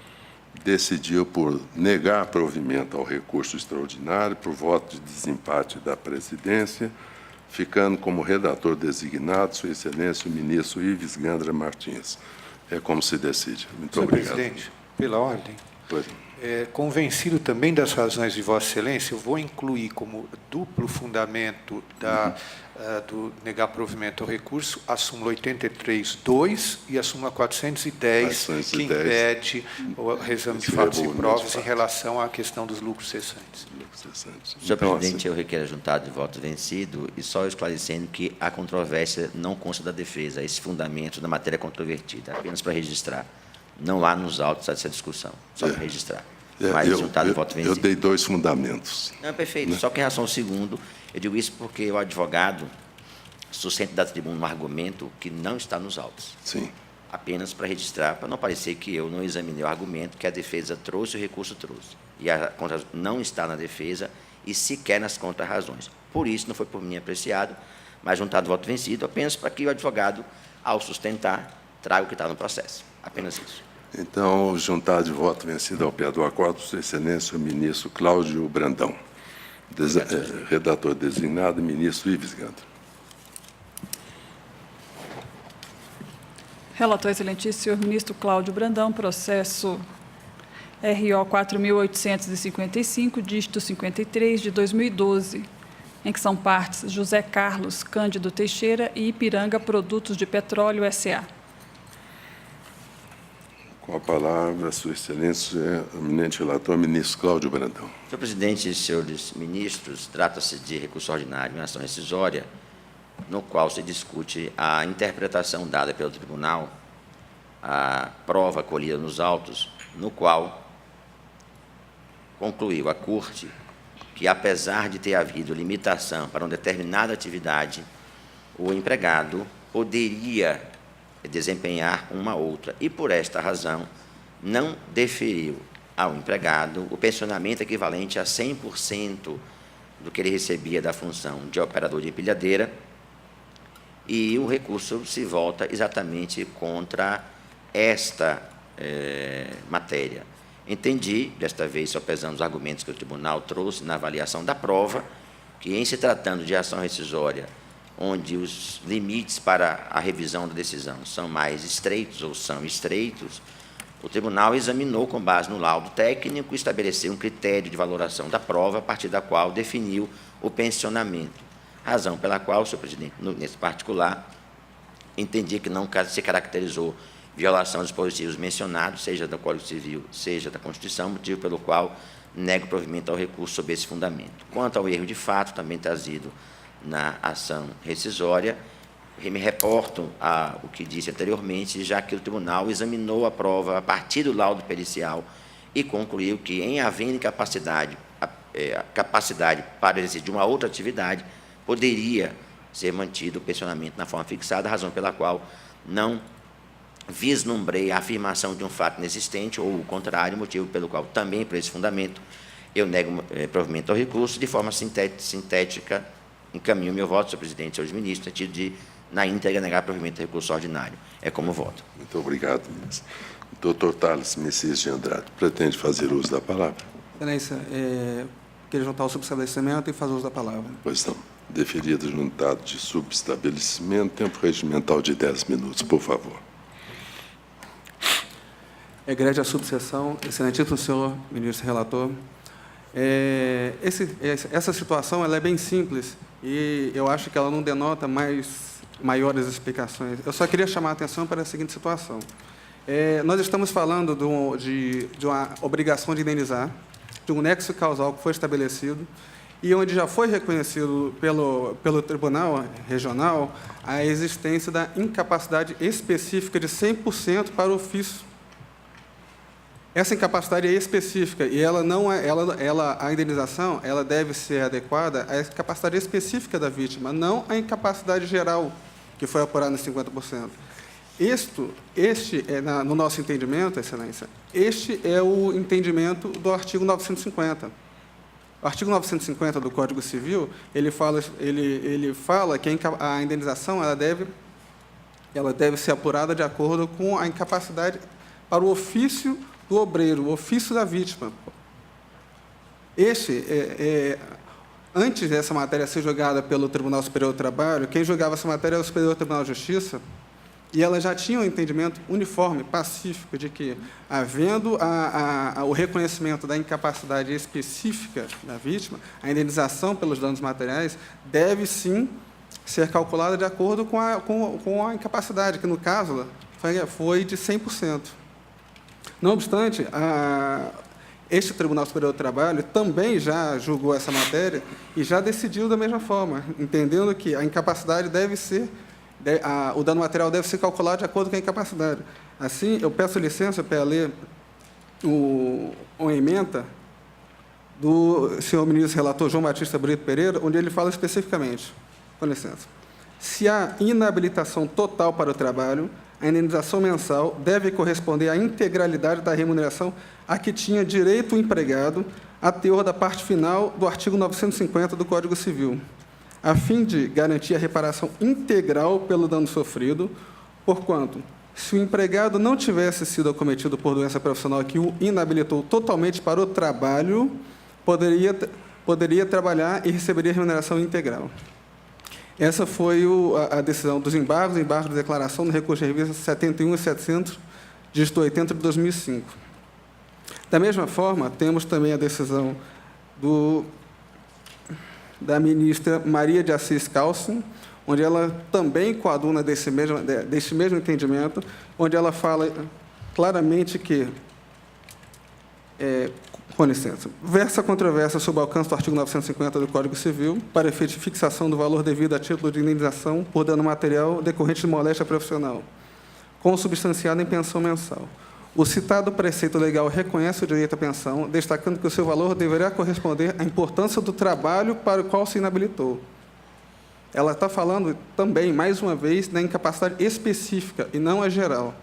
decidiu por negar provimento ao recurso extraordinário, por voto de desempate da presidência, ficando como redator designado Sua Excelência, o ministro Ives Gandra Martins. É como se decide. Muito obrigado. Senhor presidente, pela ordem. Pois. Convencido também das razões de Vossa Excelência, eu vou incluir como duplo fundamento do negar provimento ao recurso a súmula 83.2 e a súmula 410, que impede o reexame de fatos e provas em relação à questão dos lucros cessantes. Senhor presidente, eu requero a juntada de voto vencido e só esclarecendo que a controvérsia não consta da defesa, esse fundamento da matéria controvertida, apenas para registrar. Não há nos autos essa discussão, só para registrar. Mas juntado de voto vencido. Eu dei dois fundamentos. Não, perfeito. Né? Só que em relação ao segundo, eu digo isso porque o advogado sustenta da tribuna um argumento que não está nos autos. Sim. Apenas para registrar, para não parecer que eu não examinei o argumento que a defesa trouxe e o recurso trouxe. E a contra não está na defesa e sequer nas contrarrazões. Por isso, não foi por mim apreciado, mas juntado de voto vencido, apenas para que o advogado, ao sustentar, traga o que está no processo. Apenas isso. Então, juntado de voto vencido ao pé do acordo, Sua Excelência, o ministro Cláudio Brandão, redator designado, ministro Ives Gandra. Relator excelentíssimo, senhor ministro Cláudio Brandão, processo RO 4.855, dígito 53, de 2012, em que são partes José Carlos Cândido Teixeira e Ipiranga Produtos de Petróleo S.A. Com a palavra, Sua Excelência, eminente relator, ministro Cláudio Brandão. Senhor presidente e senhores ministros, trata-se de recurso ordinário em ação rescisória, no qual se discute a interpretação dada pelo tribunal, a prova colhida nos autos, no qual concluiu a Corte que, apesar de ter havido limitação para uma determinada atividade, o empregado poderia desempenhar uma outra e, por esta razão, não deferiu ao empregado o pensionamento equivalente a 100% do que ele recebia da função de operador de empilhadeira, e o recurso se volta exatamente contra esta matéria. Entendi, desta vez, sopesando os argumentos que o tribunal trouxe na avaliação da prova, que, em se tratando de ação rescisória, onde os limites para a revisão da decisão são mais estreitos ou são estreitos, o tribunal examinou, com base no laudo técnico, estabeleceu um critério de valoração da prova, a partir da qual definiu o pensionamento, razão pela qual, senhor presidente, nesse particular, entendi que não se caracterizou violação dos dispositivos mencionados, seja do Código Civil, seja da Constituição, motivo pelo qual nego provimento ao recurso sob esse fundamento. Quanto ao erro de fato, também trazido na ação rescisória, me reporto ao que disse anteriormente, já que o tribunal examinou a prova a partir do laudo pericial e concluiu que, em havendo capacidade para exercer de uma outra atividade, poderia ser mantido o pensionamento na forma fixada, razão pela qual não vislumbrei a afirmação de um fato inexistente ou o contrário, motivo pelo qual, também por esse fundamento, eu nego provimento ao recurso. De forma sintética, encaminho meu voto, senhor presidente e senhores ministros, no sentido de, na íntegra, negar provimento ao recurso ordinário. É como voto. Muito obrigado, ministro. Doutor Thales Messias de Andrade, pretende fazer uso da palavra? Excelência, queria juntar o subestabelecimento e fazer uso da palavra. Pois não. Deferido juntado de subestabelecimento, tempo regimental de 10 minutos, por favor. Egrégio subseção, excelentíssimo senhor ministro relator. Essa situação ela é bem simples e eu acho que ela não denota maiores explicações. Eu só queria chamar a atenção para a seguinte situação. Nós estamos falando de uma obrigação de indenizar, de um nexo causal que foi estabelecido e onde já foi reconhecido pelo Tribunal Regional a existência da incapacidade específica de 100% para o ofício. Essa incapacidade é específica e a indenização ela deve ser adequada à incapacidade específica da vítima, não à incapacidade geral, que foi apurada em 50%. No nosso entendimento, excelência, este é o entendimento do artigo 950. O artigo 950 do Código Civil, ele fala que a indenização ela deve ser apurada de acordo com a incapacidade para o ofício do obreiro, o ofício da vítima. Antes dessa matéria ser julgada pelo Tribunal Superior do Trabalho, quem julgava essa matéria era o Superior Tribunal de Justiça, e ela já tinha um entendimento uniforme, pacífico, de que, havendo o reconhecimento da incapacidade específica da vítima, a indenização pelos danos materiais deve, sim, ser calculada de acordo com a incapacidade, que, no caso, foi de 100%. Não obstante, este Tribunal Superior do Trabalho também já julgou essa matéria e já decidiu da mesma forma, entendendo que a incapacidade o dano material deve ser calculado de acordo com a incapacidade. Assim, eu peço licença para ler uma ementa do senhor ministro relator João Batista Brito Pereira, onde ele fala especificamente, com licença, se há inabilitação total para o trabalho, a indenização mensal deve corresponder à integralidade da remuneração a que tinha direito o empregado, a teor da parte final do artigo 950 do Código Civil, a fim de garantir a reparação integral pelo dano sofrido, porquanto, se o empregado não tivesse sido acometido por doença profissional que o inabilitou totalmente para o trabalho, poderia trabalhar e receberia remuneração integral. Essa foi a decisão dos embargos de declaração no recurso de revista 71.700, dígito 80 de 2005. Da mesma forma, temos também a decisão da ministra Maria de Assis Calcin, onde ela também coaduna desse mesmo entendimento, onde ela fala claramente que, com licença, versa a controvérsia sobre o alcance do artigo 950 do Código Civil para efeito de fixação do valor devido a título de indenização por dano material decorrente de moléstia profissional, consubstanciado em pensão mensal. O citado preceito legal reconhece o direito à pensão, destacando que o seu valor deverá corresponder à importância do trabalho para o qual se inabilitou. Ela está falando também, mais uma vez, da incapacidade específica e não a geral.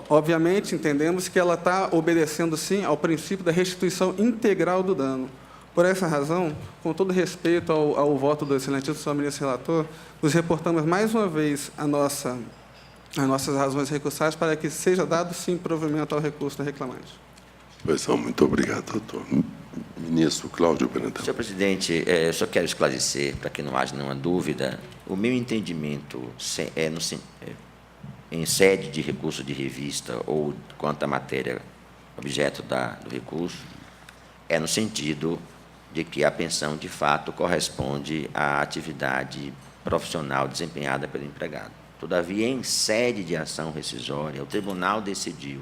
Obviamente, entendemos que ela está obedecendo, sim, ao princípio da restituição integral do dano. Por essa razão, com todo respeito ao voto do excelentíssimo senhor ministro relator, nos reportamos mais uma vez as nossas razões recursais para que seja dado, sim, provimento ao recurso da reclamante. Pois não, muito obrigado, doutor. Ministro Cláudio Brandão. Senhor presidente, eu só quero esclarecer, para que não haja nenhuma dúvida, o meu entendimento em sede de recurso de revista ou quanto à matéria objeto do recurso, é no sentido de que a pensão, de fato, corresponde à atividade profissional desempenhada pelo empregado. Todavia, em sede de ação rescisória, o tribunal decidiu,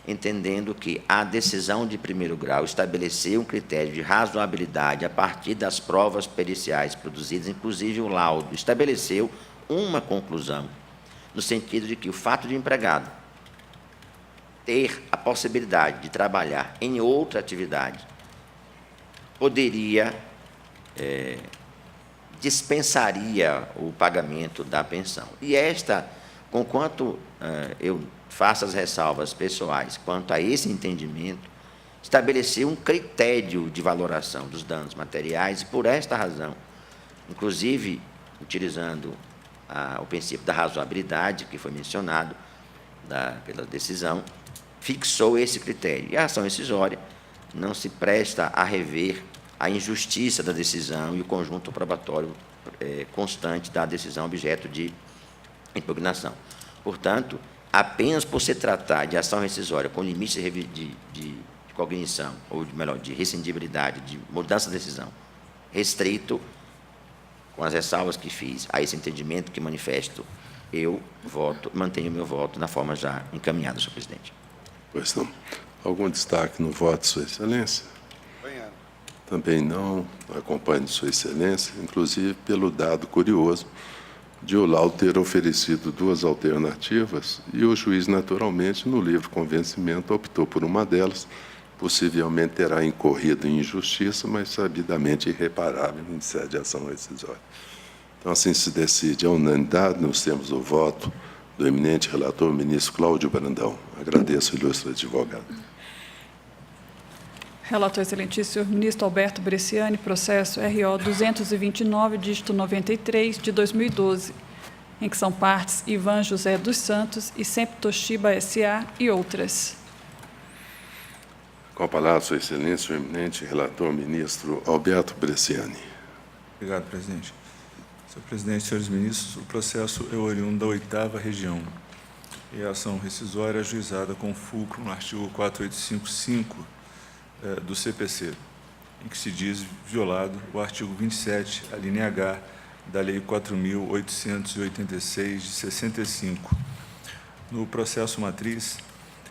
entendendo que a decisão de primeiro grau estabeleceu um critério de razoabilidade a partir das provas periciais produzidas, inclusive o laudo, estabeleceu uma conclusão, no sentido de que o fato de o empregado ter a possibilidade de trabalhar em outra atividade poderia, dispensaria o pagamento da pensão. E conquanto eu faço as ressalvas pessoais quanto a esse entendimento, estabeleceu um critério de valoração dos danos materiais e, por esta razão, inclusive utilizando o princípio da razoabilidade, que foi mencionado pela decisão, fixou esse critério. E a ação rescisória não se presta a rever a injustiça da decisão e o conjunto probatório constante da decisão objeto de impugnação. Portanto, apenas por se tratar de ação rescisória com limite de cognição, ou melhor, de rescindibilidade, de mudança de decisão, restrito, com as ressalvas que fiz a esse entendimento que manifesto, mantenho meu voto na forma já encaminhada, senhor presidente. Pois não. Algum destaque no voto, Sua Excelência? Também não. Acompanho Sua Excelência, inclusive pelo dado curioso de o laudo ter oferecido duas alternativas e o juiz, naturalmente, no livre convencimento, optou por uma delas, possivelmente terá incorrido em injustiça, mas sabidamente irreparável em sede de ação rescisória. Então, assim se decide. A unanimidade, nós temos o voto do eminente relator, ministro Cláudio Brandão. Agradeço, ilustre advogado. Relator excelentíssimo, senhor ministro Alberto Bresciani, processo RO 229, dígito 93, de 2012, em que são partes Ivan José dos Santos e Sempre Toshiba S.A. e outras. Com a palavra, Sua Excelência, o eminente relator, ministro Alberto Bresciani. Obrigado, presidente. Senhor presidente, senhores ministros, o processo é oriundo da 8ª Região e a ação rescisória é ajuizada com fulcro no artigo 4855 do CPC, em que se diz violado o artigo 27, a linha H, da Lei 4.886, de 65. No processo matriz,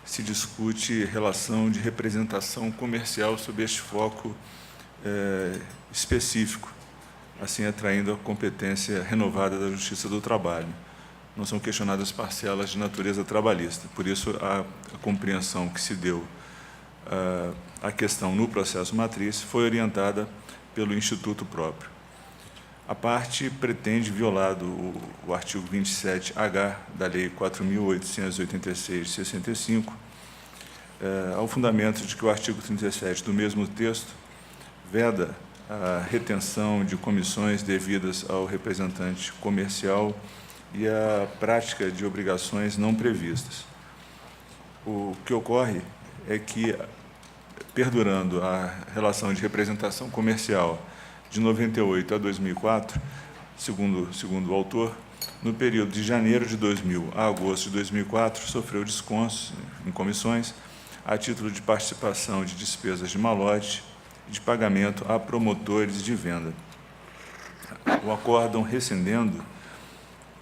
se discute relação de representação comercial sob este foco específico, assim atraindo a competência renovada da Justiça do Trabalho. Não são questionadas parcelas de natureza trabalhista, por isso a compreensão que se deu à questão no processo matriz foi orientada pelo Instituto próprio. A parte pretende, violado o artigo 27H da Lei 4.886, de 65, ao fundamento de que o artigo 37 do mesmo texto veda a retenção de comissões devidas ao representante comercial e a prática de obrigações não previstas. O que ocorre é que, perdurando a relação de representação comercial de 98 a 2004, segundo o autor, no período de janeiro de 2000 a agosto de 2004, sofreu descontos em comissões a título de participação de despesas de malote e de pagamento a promotores de venda. O acórdão rescindendo,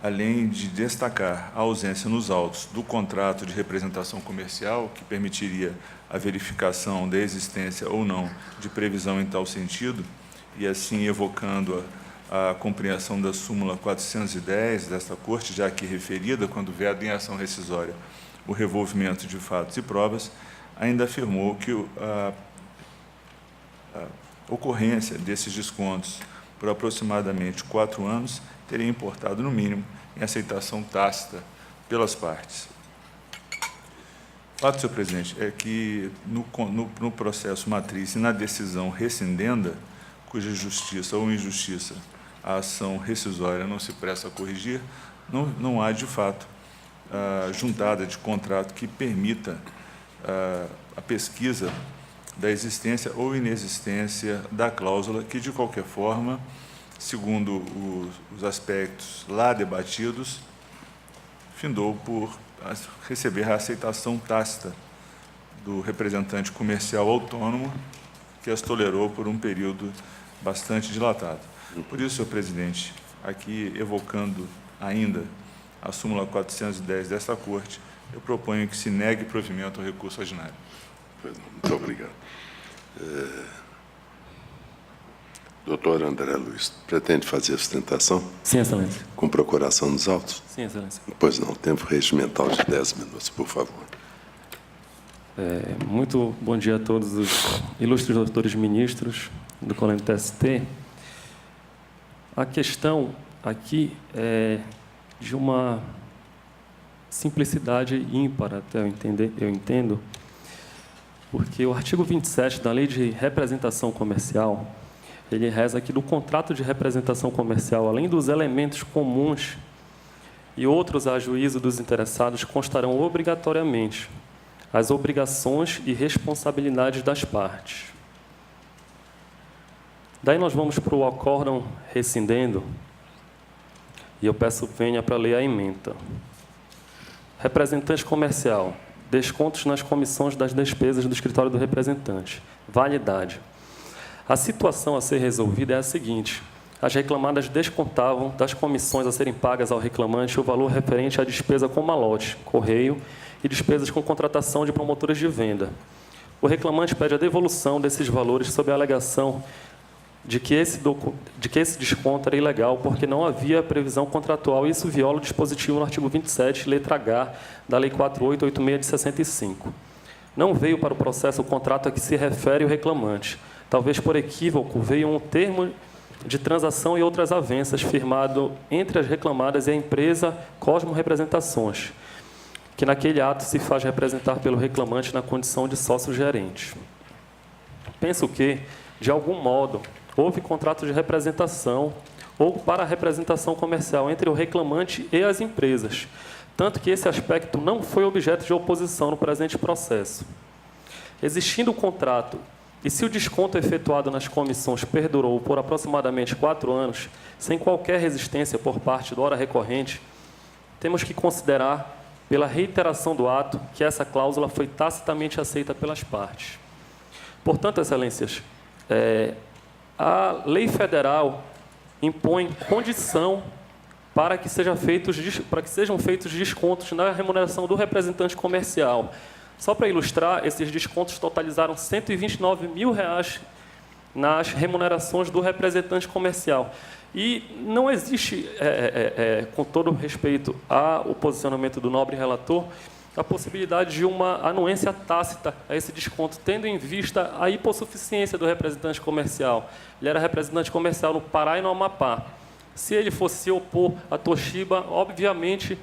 além de destacar a ausência nos autos do contrato de representação comercial, que permitiria a verificação da existência ou não de previsão em tal sentido, e assim evocando a compreensão da súmula 410 desta Corte, já aqui referida, quando veado em ação rescisória o revolvimento de fatos e provas, ainda afirmou que a ocorrência desses descontos por aproximadamente 4 anos teria importado, no mínimo, em aceitação tácita pelas partes. O fato, senhor presidente, é que no processo matriz e na decisão rescindenda, cuja justiça ou injustiça a ação rescisória não se presta a corrigir, não há, de fato, juntada de contrato que permita a pesquisa da existência ou inexistência da cláusula, que, de qualquer forma, segundo os aspectos lá debatidos, findou por receber a aceitação tácita do representante comercial autônomo, que as tolerou por um período bastante dilatado. Por isso, senhor presidente, aqui evocando ainda a súmula 410 desta Corte, eu proponho que se negue provimento ao recurso ordinário. Muito obrigado. Doutor André Luiz, pretende fazer a sustentação? Sim, excelência. Com procuração dos autos? Sim, excelência. Pois não, tempo regimental de 10 minutos, por favor. Muito bom dia a todos os ilustres doutores ministros do Colégio TST. A questão aqui é de uma simplicidade ímpar, até eu entendo, porque o artigo 27 da Lei de Representação Comercial, ele reza que do contrato de representação comercial, além dos elementos comuns e outros a juízo dos interessados, constarão obrigatoriamente as obrigações e responsabilidades das partes. Daí nós vamos para o acórdão rescindendo, e eu peço venha para ler a ementa. Representante comercial, descontos nas comissões das despesas do escritório do representante. Validade. A situação a ser resolvida é a seguinte: as reclamadas descontavam das comissões a serem pagas ao reclamante o valor referente à despesa com malote, correio e despesas com contratação de promotores de venda. O reclamante pede a devolução desses valores sob a alegação de que esse desconto era ilegal porque não havia previsão contratual, e isso viola o dispositivo no artigo 27, letra H, da Lei 4886 de 65. Não veio para o processo o contrato a que se refere o reclamante. Talvez por equívoco veio um termo de transação e outras avenças firmado entre as reclamadas e a empresa Cosmo Representações, que naquele ato se faz representar pelo reclamante na condição de sócio-gerente. Penso que, de algum modo, houve contrato de representação ou para a representação comercial entre o reclamante e as empresas, tanto que esse aspecto não foi objeto de oposição no presente processo. Existindo o contrato, e se o desconto efetuado nas comissões perdurou por aproximadamente 4 anos, sem qualquer resistência por parte do ora recorrente, temos que considerar, pela reiteração do ato, que essa cláusula foi tacitamente aceita pelas partes. Portanto, excelências, a lei federal impõe condição para que sejam feitos descontos na remuneração do representante comercial. Só para ilustrar, esses descontos totalizaram R$ 129 mil nas remunerações do representante comercial. E não existe, com todo respeito ao posicionamento do nobre relator, a possibilidade de uma anuência tácita a esse desconto, tendo em vista a hipossuficiência do representante comercial. Ele era representante comercial no Pará e no Amapá. Se ele fosse se opor à Toshiba, obviamente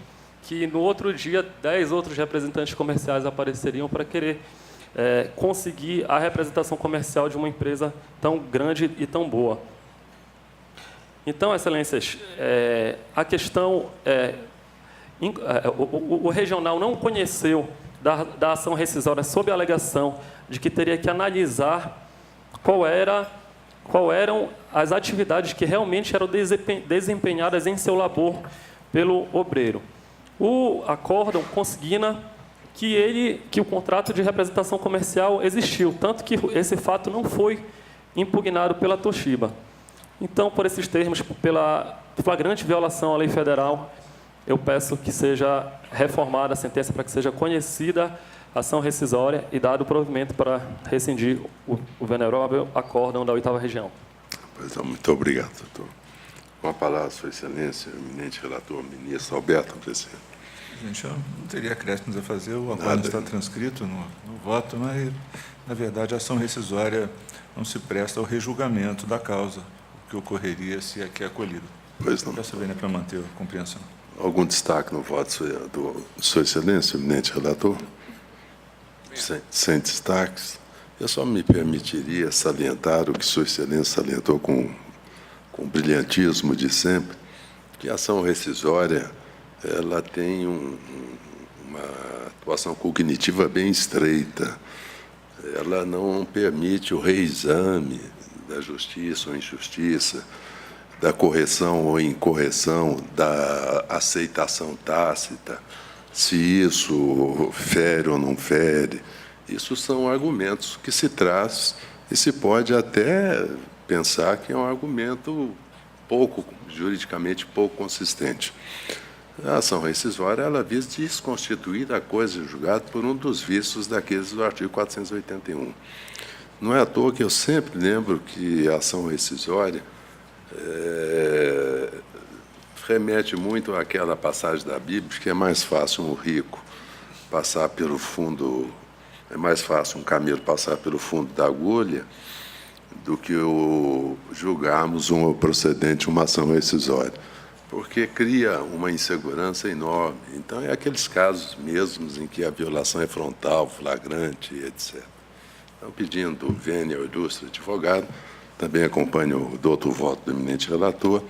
que no outro dia 10 outros representantes comerciais apareceriam para querer conseguir a representação comercial de uma empresa tão grande e tão boa. Então, excelências, a questão o regional não conheceu da ação rescisória sob a alegação de que teria que analisar qual era qual eram as atividades que realmente eram desempenhadas em seu labor pelo obreiro. O acórdão consigna que o contrato de representação comercial existiu, tanto que esse fato não foi impugnado pela Toshiba. Então, por esses termos, pela flagrante violação à lei federal, eu peço que seja reformada a sentença para que seja conhecida a ação rescisória e dado o provimento para rescindir o venerável acórdão da 8ª Região. Pois é, muito obrigado, doutor. Com a palavra, Sua Excelência, o eminente relator, ministro Alberto, presidente. Gente, eu não teria acréscimos a fazer, o acordo está transcrito no voto, mas, na verdade, a ação rescisória não se presta ao rejulgamento da causa, o que ocorreria se aqui é acolhido. Pois não. Peço bem, para manter a compreensão. Algum destaque no voto de Sua Excelência, eminente relator? Sem destaques. Eu só me permitiria salientar o que Sua Excelência salientou com brilhantismo de sempre, que a ação rescisória ela tem uma atuação cognitiva bem estreita. Ela não permite o reexame da justiça ou injustiça, da correção ou incorreção, da aceitação tácita, se isso fere ou não fere. Isso são argumentos que se traz e se pode até pensar que é um argumento juridicamente pouco consistente. A ação rescisória, ela visa desconstituir a coisa julgada por um dos vícios daqueles do artigo 481. Não é à toa que eu sempre lembro que a ação rescisória remete muito àquela passagem da Bíblia, que é mais fácil um rico passar pelo fundo, é mais fácil um camelo passar pelo fundo da agulha do que julgarmos um procedente uma ação rescisória, porque cria uma insegurança enorme. Então, é aqueles casos mesmos em que a violação é frontal, flagrante, etc. Então, pedindo vênia ao ilustre advogado, também acompanho o douto voto do eminente relator,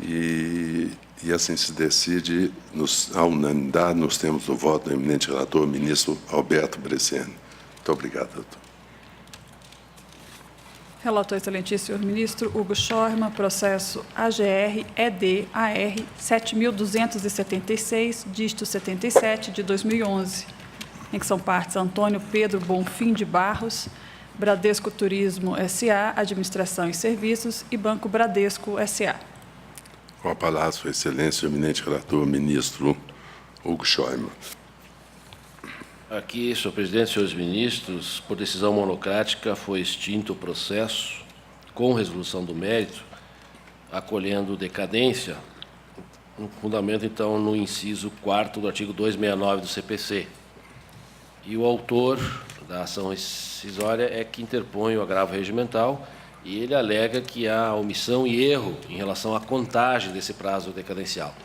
e assim se decide, à unanimidade, nos termos do voto do eminente relator, o ministro Alberto Bresciani. Muito obrigado, doutor. Relator excelentíssimo senhor ministro Hugo Schormann, processo AGR-ED-AR 7.276, dígito 77, de 2011, em que são partes Antônio Pedro Bonfim de Barros, Bradesco Turismo S.A., Administração e Serviços, e Banco Bradesco S.A. Com a palavra, Sua Excelência, o eminente relator, ministro Hugo Schormann. Aqui, senhor presidente, senhores ministros, por decisão monocrática foi extinto o processo com resolução do mérito, acolhendo decadência, um fundamento, então, no inciso 4º do artigo 269 do CPC. E o autor da ação rescisória é que interpõe o agravo regimental e ele alega que há omissão e erro em relação à contagem desse prazo decadencial.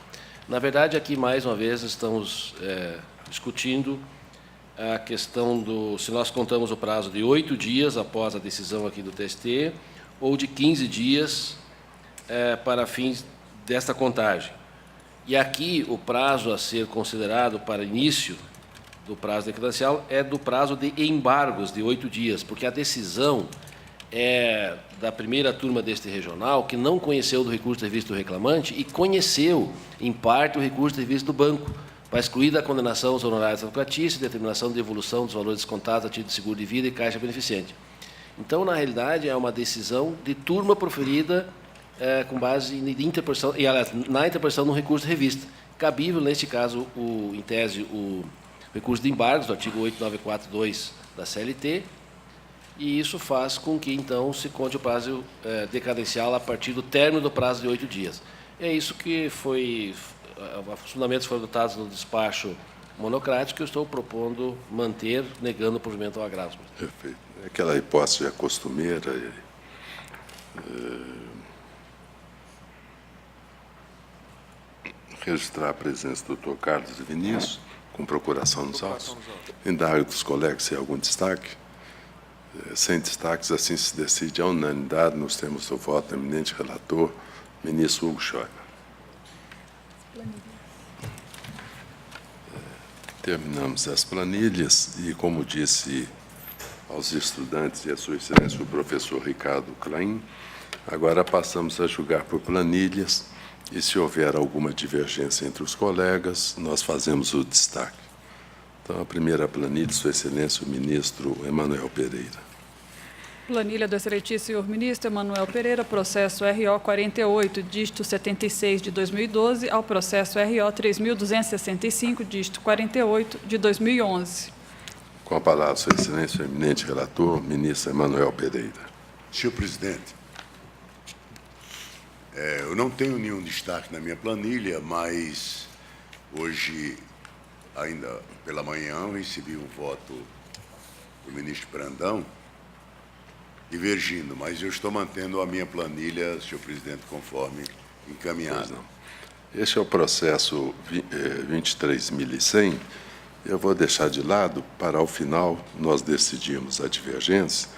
Na verdade, aqui, mais uma vez, estamos discutindo a questão se nós contamos o prazo de 8 dias após a decisão aqui do TST ou de 15 dias para fins desta contagem. E aqui o prazo a ser considerado para início do prazo decadencial é do prazo de embargos de 8 dias, porque a decisão é da primeira turma deste regional que não conheceu do recurso de serviço do reclamante e conheceu, em parte, o recurso de serviço do banco, para excluir da condenação os honorários advocatícios, determinação de devolução dos valores descontados a título de seguro de vida e caixa beneficente. Então, na realidade, é uma decisão de turma proferida com base em interposição, na interposição no recurso de revista. Cabível, neste caso, em tese, o recurso de embargos, do artigo 8942 da CLT, e isso faz com que, então, se conte o prazo decadencial a partir do término do prazo de 8 dias. É isso que os fundamentos foram adotados no despacho monocrático que eu estou propondo manter, negando o provimento ao agravo. Perfeito. Aquela hipótese costumeira. Registrar a presença do Dr. Carlos Vinícius, com procuração nos autos. Indago dos colegas se há algum destaque. Sem destaques, assim se decide a unanimidade nos termos do voto do eminente relator, ministro Hugo Schormann. Terminamos as planilhas e, como disse aos estudantes e a Sua Excelência, o professor Ricardo Klein. Agora passamos a julgar por planilhas e, se houver alguma divergência entre os colegas, nós fazemos o destaque. Então, a primeira planilha, Sua Excelência, o ministro Emanuel Pereira. Planilha do excelentíssimo senhor ministro Emanuel Pereira, processo RO 48, dígito 76 de 2012, ao processo RO 3.265, dígito 48 de 2011. Com a palavra, Sua Excelência, o eminente relator, ministro Emanuel Pereira. Senhor presidente, eu não tenho nenhum destaque na minha planilha, mas hoje, ainda pela manhã, eu recebi um voto do ministro Brandão, divergindo, mas eu estou mantendo a minha planilha, senhor presidente, conforme encaminhada. Este é o processo 23.100. Eu vou deixar de lado para, ao final, nós decidirmos a divergência.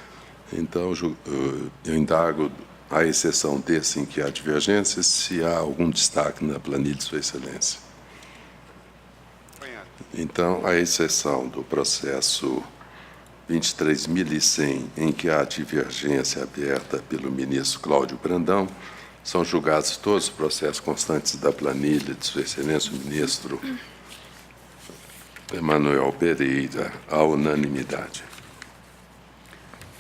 Então, eu indago, à exceção desse em que há divergência, se há algum destaque na planilha de Sua Excelência. Então, à exceção do processo 23.100, em que há divergência aberta pelo ministro Cláudio Brandão, são julgados todos os processos constantes da planilha de Sua Excelência, o ministro Emanuel Pereira, à unanimidade.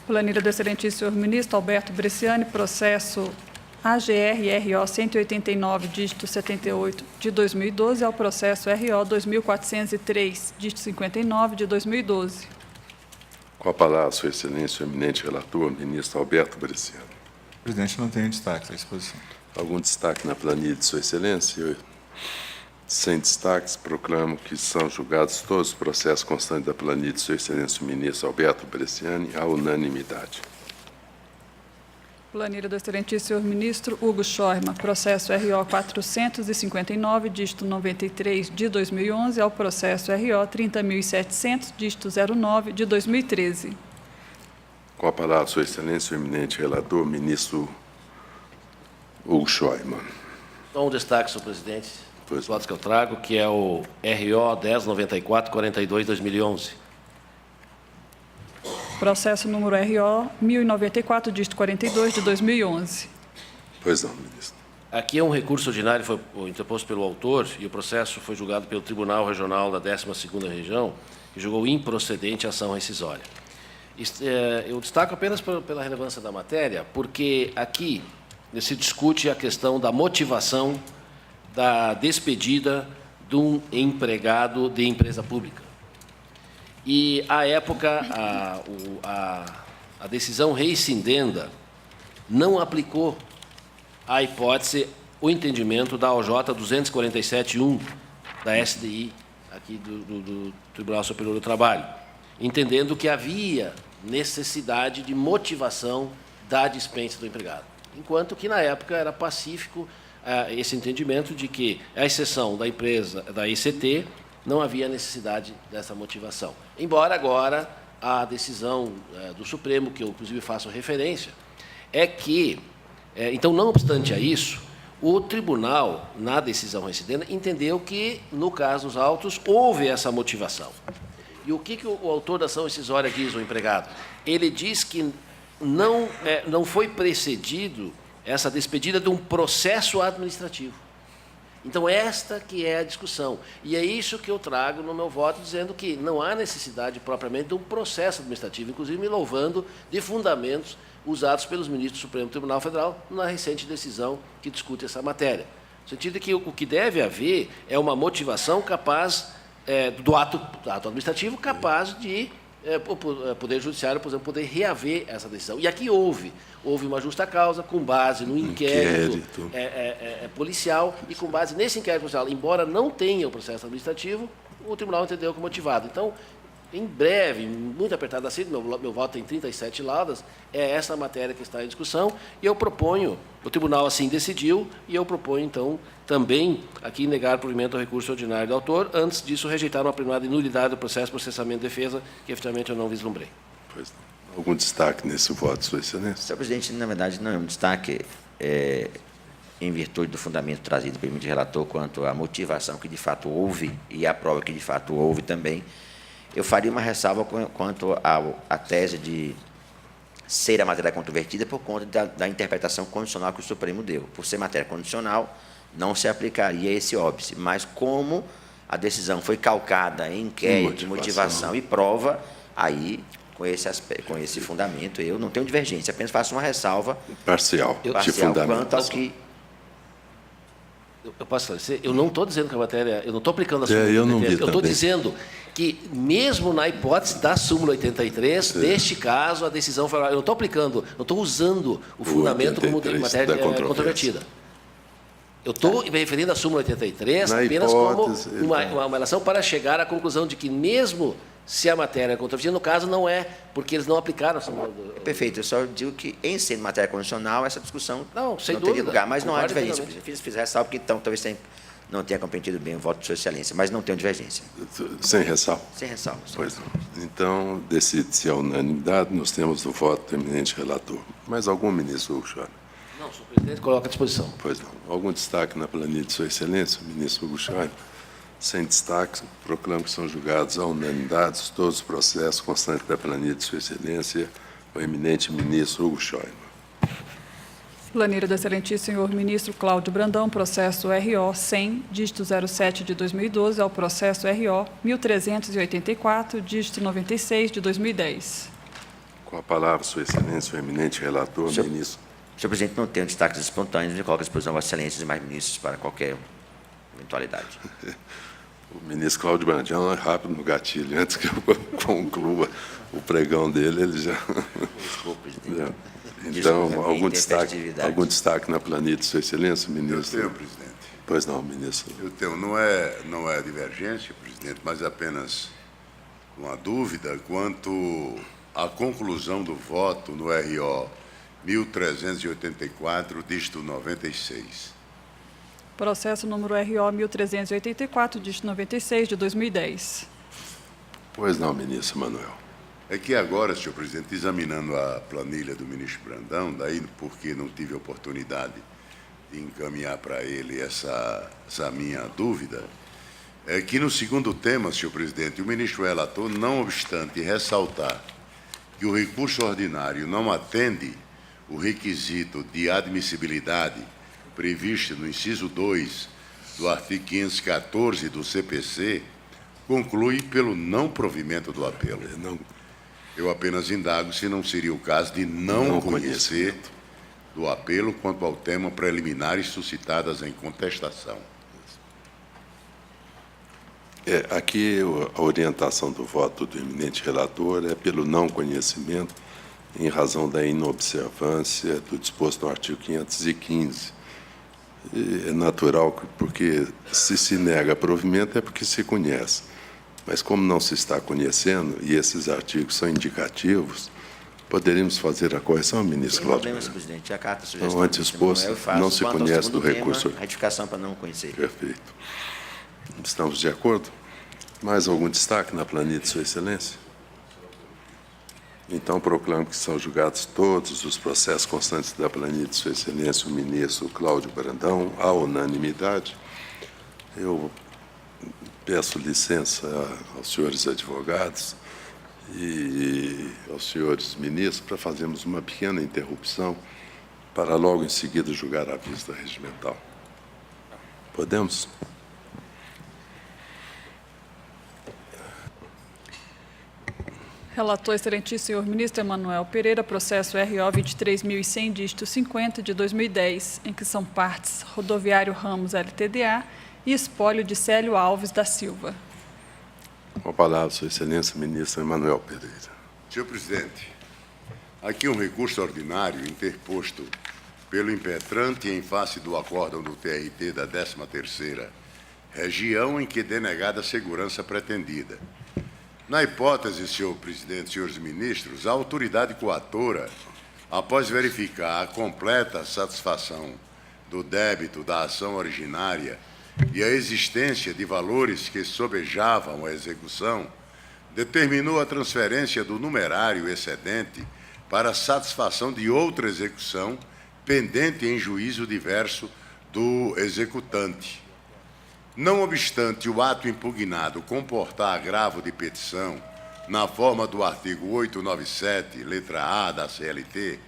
Planilha do excelentíssimo senhor ministro Alberto Bresciani, processo AGR-RO 189, dígito 78 de 2012, ao processo RO 2403, dígito 59 de 2012. Com a palavra, Sua Excelência, o eminente relator, ministro Alberto Bresciani. Presidente, não tenho destaque à exposição. Algum destaque na planilha de Sua Excelência? Sem destaques, proclamo que são julgados todos os processos constantes da planilha de Sua Excelência, o ministro Alberto Bresciani, à unanimidade. Planilha do excelentíssimo senhor ministro Hugo Schorma, processo RO 459, dígito 93 de 2011, ao processo RO 30.700, dígito 09 de 2013. Com a palavra, Sua Excelência, o eminente relator, ministro Hugo Schorma. Então, um destaque, senhor presidente, os votos que eu trago, que é o RO 1094-42-2011. Processo número RO 1094, dígito 42 de 2011. Pois não, ministro. Aqui é um recurso ordinário, foi interposto pelo autor, e o processo foi julgado pelo Tribunal Regional da 12ª Região, que julgou improcedente a ação rescisória. Eu destaco apenas pela relevância da matéria, porque aqui se discute a questão da motivação da despedida de um empregado de empresa pública. E, à época, a decisão rescindenda não aplicou à hipótese o entendimento da OJ 247.1 da SDI, aqui do Tribunal Superior do Trabalho, entendendo que havia necessidade de motivação da dispensa do empregado, enquanto que, na época, era pacífico esse entendimento de que, à exceção da empresa, da ICT, não havia necessidade dessa motivação. Embora agora a decisão do Supremo, que eu inclusive faço referência, é que, então, não obstante a isso, o tribunal, na decisão rescindenda, entendeu que, no caso dos autos, houve essa motivação. E o que o autor da ação rescisória diz, o empregado? Ele diz que não foi precedido essa despedida de um processo administrativo. Então, esta que é a discussão. E é isso que eu trago no meu voto, dizendo que não há necessidade propriamente de um processo administrativo, inclusive me louvando de fundamentos usados pelos ministros do Supremo Tribunal Federal na recente decisão que discute essa matéria. No sentido de que o que deve haver é uma motivação capaz do ato administrativo, capaz de o Poder Judiciário, por exemplo, poder reaver essa decisão. E aqui houve uma justa causa com base no inquérito policial e com base nesse inquérito policial, embora não tenha o processo administrativo, o tribunal entendeu que motivado. Então, em breve, muito apertado assim, meu voto tem 37 laudas, é essa matéria que está em discussão, e eu proponho, o tribunal assim decidiu, e eu proponho, então, também aqui negar provimento ao recurso ordinário do autor, antes disso rejeitar uma primada nulidade do processo de processamento de defesa, que efetivamente eu não vislumbrei. Pois não. Algum destaque nesse voto, Sua Excelência? Senhor presidente, na verdade, não é um destaque em virtude do fundamento trazido pelo ministro relator quanto à motivação que de fato houve e a prova que de fato houve também. Eu faria uma ressalva quanto à tese de ser a matéria controvertida por conta da interpretação condicional que o Supremo deu. Por ser matéria condicional, não se aplicaria esse óbice, mas como a decisão foi calcada em inquérito, motivação e prova, aí, com esse fundamento, eu não tenho divergência, apenas faço uma ressalva parcial de quanto fundamento. ao que... Eu posso esclarecer? Eu não estou dizendo que a matéria... Eu não estou aplicando a súmula 83. Eu estou dizendo que, mesmo na hipótese da súmula 83, neste caso, a decisão foi... Eu não estou aplicando, não estou usando o fundamento como matéria controvertida. Eu estou me referindo à súmula 83 apenas como uma relação para chegar à conclusão de que, mesmo se a matéria é controvertida, no caso, não é, porque eles não aplicaram a súmula... Perfeito, eu só digo que, em sendo matéria condicional, essa discussão não teria lugar, mas não há divergência. Fiz ressalva, porque então talvez não tenha compreendido bem o voto de Sua Excelência, mas não tenho divergência. Sem ressalva? Sem ressalva. Pois não. Então, decide-se a unanimidade, nós temos o voto do eminente relator. Mais algum, ministro Hugo Schäuble? Não, senhor presidente, coloca à disposição. Pois não. Algum destaque na planilha de Sua Excelência, ministro Hugo Schäuble? Sem destaque, proclamo que são julgados à unanimidade todos os processos constantes da planilha de Sua Excelência, o eminente ministro Hugo Schäuble. Planilha do excelentíssimo senhor ministro Cláudio Brandão, processo RO 100, dígito 07 de 2012, ao processo RO 1384, dígito 96 de 2010. Com a palavra, Sua Excelência, o eminente relator, ministro. Senhor presidente, não tenho destaques espontâneos, e coloco à disposição Vossa Excelência e demais ministros para qualquer eventualidade. O ministro Cláudio Brandão é rápido no gatilho. Antes que eu conclua o pregão dele, ele já... Desculpa, presidente. Então, algum destaque na planilha de Sua Excelência, ministro? Eu tenho, presidente. Pois não, ministro. Eu tenho. Não é divergência, presidente, mas apenas uma dúvida quanto à conclusão do voto no RO 1384, dígito 96. Processo número RO 1384, dígito 96 de 2010. Pois não, ministro Manuel. É que agora, senhor presidente, examinando a planilha do ministro Brandão, daí porque não tive oportunidade de encaminhar para ele essa minha dúvida, é que no segundo tema, senhor presidente, o ministro relator, não obstante ressaltar que o recurso ordinário não atende o requisito de admissibilidade previsto no inciso 2 do artigo 514 do CPC, conclui pelo não provimento do apelo. Eu apenas indago se não seria o caso de não conhecer do apelo quanto ao tema preliminares suscitadas em contestação. Aqui a orientação do voto do eminente relator é pelo não conhecimento, em razão da inobservância do disposto no artigo 515. É natural, porque se nega provimento é porque se conhece. Mas como não se está conhecendo, e esses artigos são indicativos, poderíamos fazer a correção, ministro Cláudio? Não tem problema, presidente. A carta sugestão então, antes exposto, não se conhece do recurso. Retificação para não conhecer. Perfeito. Estamos de acordo? Mais algum destaque na planilha de Sua Excelência? Então, proclamo que são julgados todos os processos constantes da planilha de Sua Excelência, o ministro Cláudio Brandão, à unanimidade. Eu peço licença aos senhores advogados e aos senhores ministros para fazermos uma pequena interrupção para logo em seguida julgar a vista regimental. Podemos? Relator excelentíssimo senhor ministro Emanuel Pereira, processo RO 23.100, dígito 50 de 2010, em que são partes Rodoviário Ramos LTDA e espólio de Célio Alves da Silva. Com a palavra, Sua Excelência, ministro Emanuel Pereira. Senhor presidente, aqui um recurso ordinário interposto pelo impetrante em face do acórdão do TRT da 13ª região em que denegada a segurança pretendida. Na hipótese, senhor presidente, senhores ministros, a autoridade coatora, após verificar a completa satisfação do débito da ação originária e a existência de valores que sobejavam a execução, determinou a transferência do numerário excedente para a satisfação de outra execução pendente em juízo diverso do executante. Não obstante o ato impugnado comportar agravo de petição, na forma do artigo 897, letra A da CLT,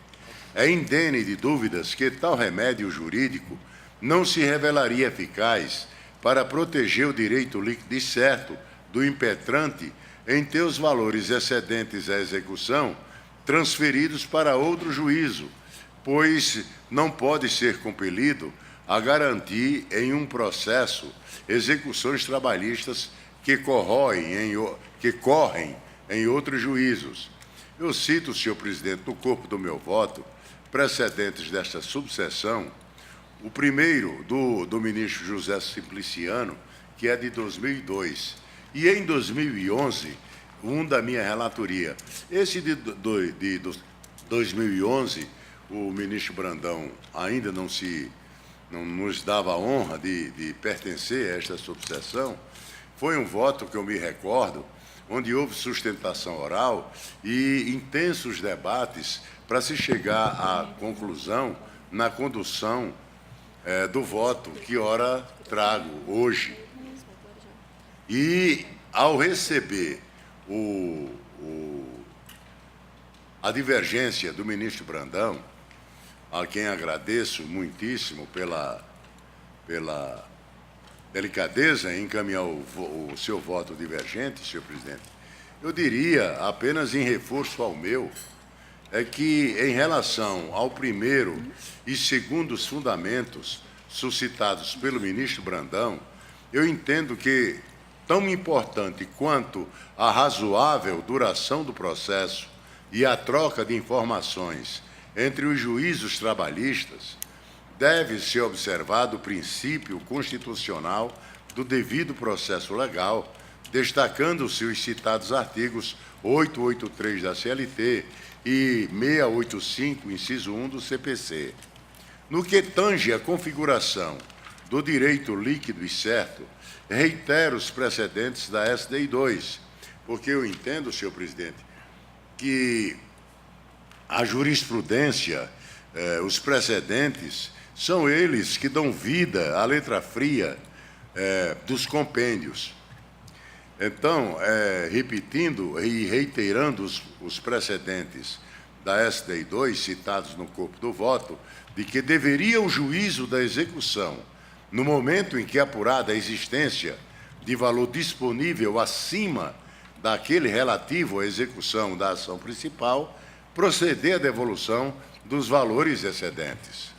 é indene de dúvidas que tal remédio jurídico não se revelaria eficaz para proteger o direito líquido e certo do impetrante em ter os valores excedentes à execução transferidos para outro juízo, pois não pode ser compelido a garantir em um processo execuções trabalhistas que correm em outros juízos. Eu cito, senhor presidente, no corpo do meu voto, precedentes desta subseção, o primeiro do ministro José Simpliciano, que é de 2002, e em 2011, um da minha relatoria. Esse de 2011, o ministro Brandão ainda não nos dava a honra de pertencer a esta subseção. Foi um voto que eu me recordo, onde houve sustentação oral e intensos debates para se chegar à conclusão na condução do voto que ora trago hoje. E, ao receber a divergência do ministro Brandão, a quem agradeço muitíssimo pela delicadeza em encaminhar o seu voto divergente, senhor presidente, eu diria, apenas em reforço ao meu, é que, em relação ao primeiro e segundo fundamentos suscitados pelo ministro Brandão, eu entendo que, tão importante quanto a razoável duração do processo e a troca de informações entre os juízos trabalhistas, deve ser observado o princípio constitucional do devido processo legal, destacando-se os citados artigos 883 da CLT e 685, inciso 1 do CPC. No que tange à configuração do direito líquido e certo, reitero os precedentes da SDI 2, porque eu entendo, senhor presidente, que a jurisprudência, os precedentes, são eles que dão vida à letra fria dos compêndios. Então, repetindo e reiterando os precedentes da SDI 2, citados no corpo do voto, de que deveria o juízo da execução, no momento em que é apurada a existência de valor disponível acima daquele relativo à execução da ação principal, proceder à devolução dos valores excedentes.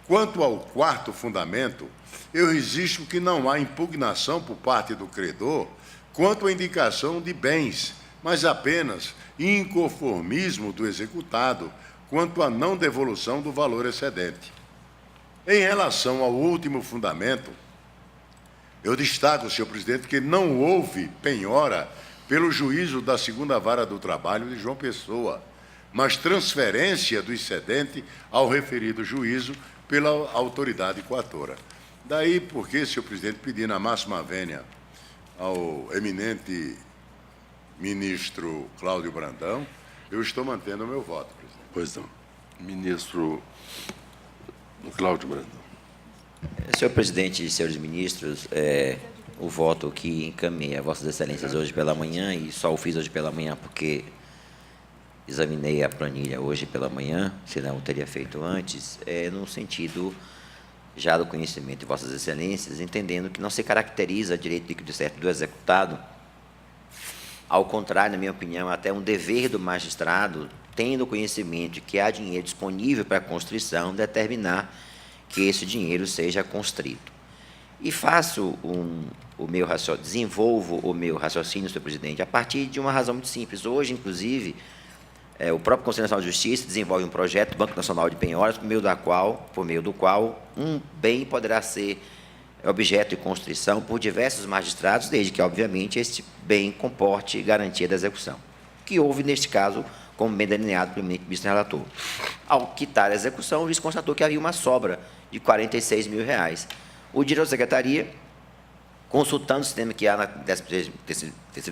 Quanto ao quarto fundamento, eu registro que não há impugnação por parte do credor quanto à indicação de bens, mas apenas inconformismo do executado quanto à não devolução do valor excedente. Em relação ao último fundamento, eu destaco, senhor presidente, que não houve penhora pelo juízo da segunda vara do trabalho de João Pessoa, mas transferência do excedente ao referido juízo pela autoridade coatora. Daí porque, senhor presidente, pedi na máxima vênia ao eminente ministro Cláudio Brandão, eu estou mantendo o meu voto, presidente. Pois não. Ministro Cláudio Brandão. Senhor presidente e senhores ministros, o voto que encaminhei a Vossas Excelências hoje pela manhã, e só o fiz hoje pela manhã porque examinei a planilha hoje pela manhã, senão eu teria feito antes, no sentido já do conhecimento de Vossas Excelências, entendendo que não se caracteriza direito líquido e certo do executado. Ao contrário, na minha opinião, até um dever do magistrado, tendo conhecimento de que há dinheiro disponível para a constrição, determinar que esse dinheiro seja constrito. E desenvolvo o meu raciocínio, senhor presidente, a partir de uma razão muito simples. Hoje, inclusive, o próprio Conselho Nacional de Justiça desenvolve um projeto do Banco Nacional de Penhoras, por meio do qual um bem poderá ser objeto de constrição por diversos magistrados, desde que, obviamente, este bem comporte garantia da execução, que houve, neste caso, como bem delineado pelo ministro relator. Ao quitar a execução, o juiz constatou que havia uma sobra de R$ 46 mil. O diretor da Secretaria, consultando o sistema que há na 13ª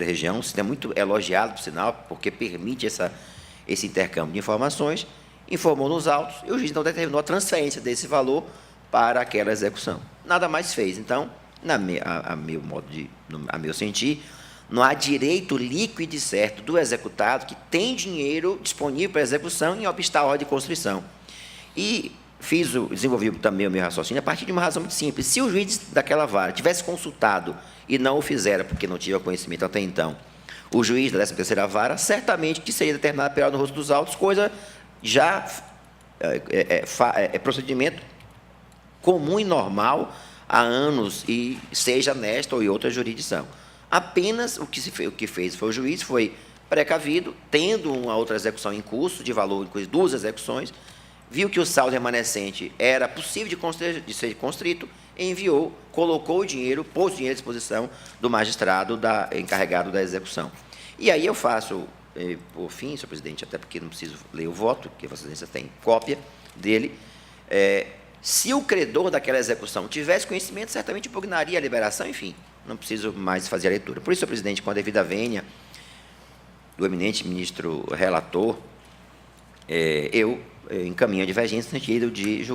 região, um sistema muito elogiado, por sinal, porque permite esse intercâmbio de informações, informou nos autos, e o juiz então determinou a transferência desse valor para aquela execução. Nada mais fez. Então, a meu sentir, não há direito líquido e certo do executado que tem dinheiro disponível para execução em obstar a ordem de construção. E desenvolvi também o meu raciocínio a partir de uma razão muito simples. Se o juiz daquela vara tivesse consultado e não o fizera, porque não tinha conhecimento até então, o juiz da 13ª vara, certamente que seria determinado pela no rosto dos autos, coisa já procedimento comum e normal há anos, e seja nesta ou em outra jurisdição. Apenas o que fez foi o juiz, foi precavido, tendo uma outra execução em curso, de valor, inclusive 2 execuções, viu que o saldo remanescente era possível de ser constrito, enviou, colocou o dinheiro, pôs o dinheiro à disposição do magistrado encarregado da execução. E aí eu faço, por fim, senhor presidente, até porque não preciso ler o voto, porque a Vossa Excelência tem cópia dele, se o credor daquela execução tivesse conhecimento, certamente impugnaria a liberação, enfim, não preciso mais fazer a leitura. Por isso, senhor presidente, com a devida vênia do eminente ministro relator, eu encaminho a divergência no sentido de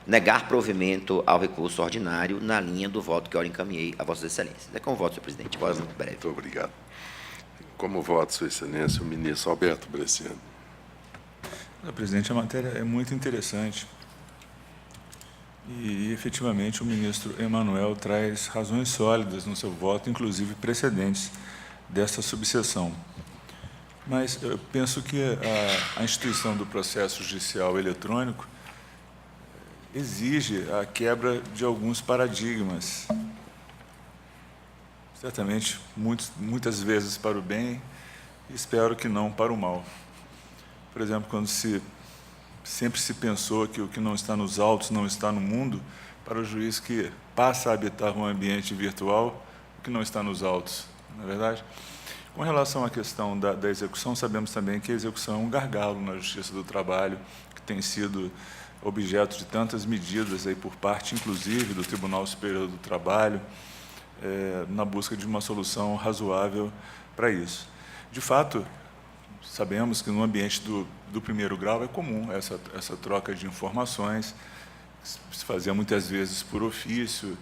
negar provimento ao recurso ordinário na linha do voto que eu encaminhei a Vossas Excelências. É com o voto, senhor presidente. Pode muito breve. Muito obrigado. Como voto, Sua Excelência, o ministro Alberto Bresciani. Senhor presidente, a matéria é muito interessante. E, efetivamente, o ministro Emanuel traz razões sólidas no seu voto, inclusive precedentes dessa subseção. Mas eu penso que a instituição do processo judicial eletrônico exige a quebra de alguns paradigmas, certamente muitas vezes para o bem, e espero que não para o mal. Por exemplo, quando sempre se pensou que o que não está nos autos não está no mundo, para o juiz que passa a habitar um ambiente virtual, o que não está nos autos, não é verdade? Com relação à questão da execução, sabemos também que a execução é um gargalo na Justiça do Trabalho, que tem sido objeto de tantas medidas aí por parte, inclusive, do Tribunal Superior do Trabalho, na busca de uma solução razoável para isso. De fato, sabemos que no ambiente do primeiro grau é comum essa troca de informações, se fazia muitas vezes por ofício,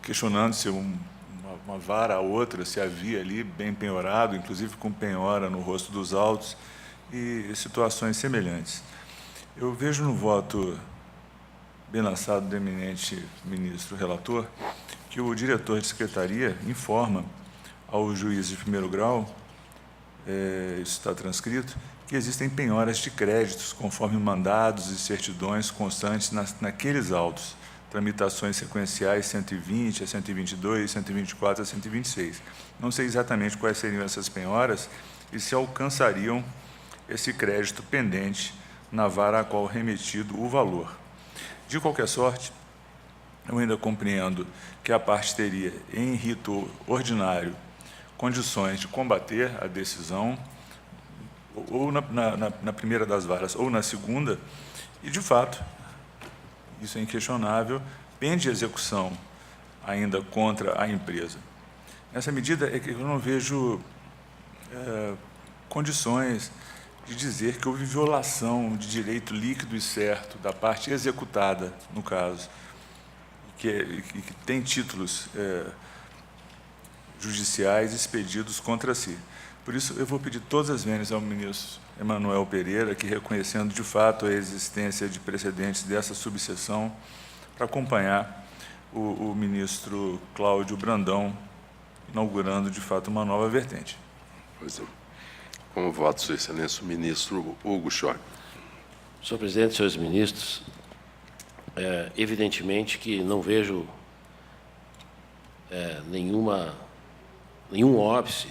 questionando-se uma vara a outra, se havia ali bem penhorado, inclusive com penhora no rosto dos autos, e situações semelhantes. Eu vejo no voto bem lançado do eminente ministro relator que o diretor de secretaria informa ao juiz de primeiro grau, isso está transcrito, que existem penhoras de créditos conforme mandados e certidões constantes naqueles autos, tramitações sequenciais 120 a 122, 124 a 126. Não sei exatamente quais seriam essas penhoras e se alcançariam esse crédito pendente na vara a qual remetido o valor. De qualquer sorte, eu ainda compreendo que a parte teria, em rito ordinário, condições de combater a decisão, ou na primeira das varas, ou na segunda, e, de fato, isso é inquestionável, pende execução ainda contra a empresa. Nessa medida, é que eu não vejo condições de dizer que houve violação de direito líquido e certo da parte executada, no caso, que tem títulos judiciais expedidos contra si. Por isso, eu vou pedir todas as vênias ao ministro Emanuel Pereira, que, reconhecendo de fato a existência de precedentes dessa subseção, para acompanhar o ministro Cláudio Brandão, inaugurando, de fato, uma nova vertente. Pois é. Como voto, Sua Excelência, o ministro Hugo Schoer. Senhor presidente, senhores ministros, evidentemente que não vejo nenhum óbice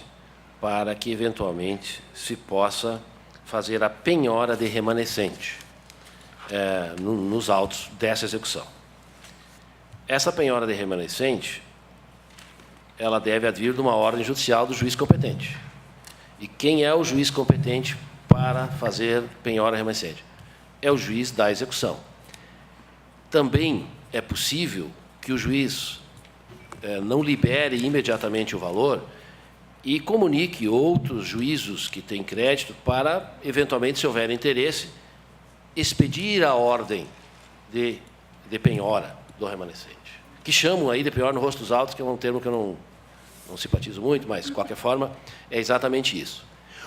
para que, eventualmente, se possa fazer a penhora de remanescente nos autos dessa execução. Essa penhora de remanescente, ela deve advir de uma ordem judicial do juiz competente. E quem é o juiz competente para fazer penhora remanescente? É o juiz da execução. Também é possível que o juiz não libere imediatamente o valor e comunique outros juízos que têm crédito para, eventualmente, se houver interesse, expedir a ordem de penhora. do remanescente. Que chamam aí de pior no rosto dos autos, que é um termo que eu não simpatizo muito, mas, de qualquer forma, é exatamente isso.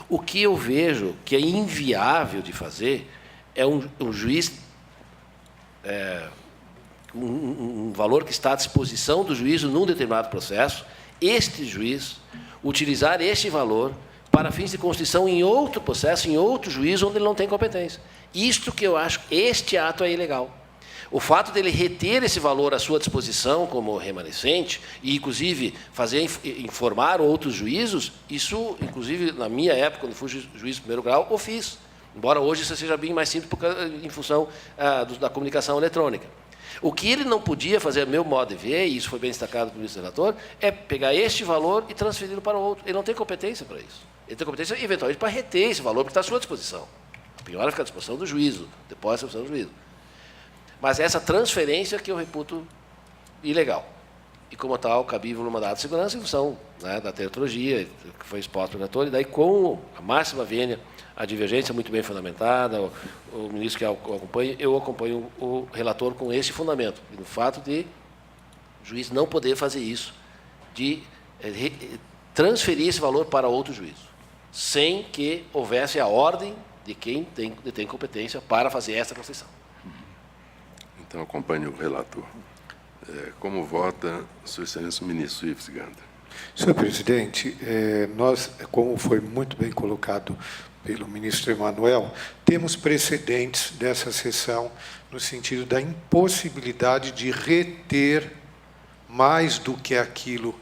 O que eu vejo que é inviável de fazer é um juiz, um valor que está à disposição do juízo num determinado processo, este juiz utilizar este valor para fins de constituição em outro processo, em outro juízo, onde ele não tem competência. Isto que eu acho, este ato é ilegal. O fato dele reter esse valor à sua disposição como remanescente, e, inclusive, informar outros juízos, isso, inclusive, na minha época, quando fui juiz de primeiro grau, eu fiz. Embora hoje isso seja bem mais simples em função da comunicação eletrônica. O que ele não podia fazer, a meu modo de ver, e isso foi bem destacado pelo ministro relator, é pegar este valor e transferi-lo para o outro. Ele não tem competência para isso. Ele tem competência, eventualmente, para reter esse valor, porque está à sua disposição. A penhora fica à disposição do juízo, depósito à disposição do juízo. Mas essa transferência que eu reputo ilegal. E, como tal, cabível no mandado de segurança em função, né, da teratologia, que foi exposta pelo relator, e daí, com a máxima vênia, a divergência muito bem fundamentada, o ministro que acompanha, eu acompanho o relator com esse fundamento, no fato de o juiz não poder fazer isso, de transferir esse valor para outro juízo, sem que houvesse a ordem de quem tem competência para fazer essa concessão. Então, acompanho o relator. Como vota Sua Excelência o ministro Ives Ganda? Senhor presidente, nós, como foi muito bem colocado pelo ministro Emanuel, temos precedentes dessa sessão no sentido da impossibilidade de reter mais do que aquilo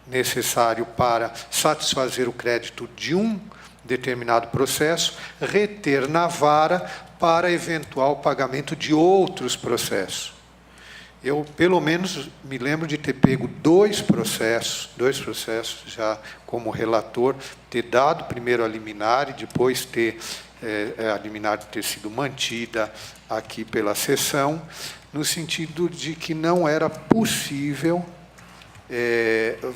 necessário para satisfazer o crédito de um determinado processo, reter na vara para eventual pagamento de outros processos. Eu, pelo menos, me lembro de ter pego dois processos já como relator, ter dado primeiro a liminar e depois ter a liminar ter sido mantida aqui pela sessão, no sentido de que não era possível,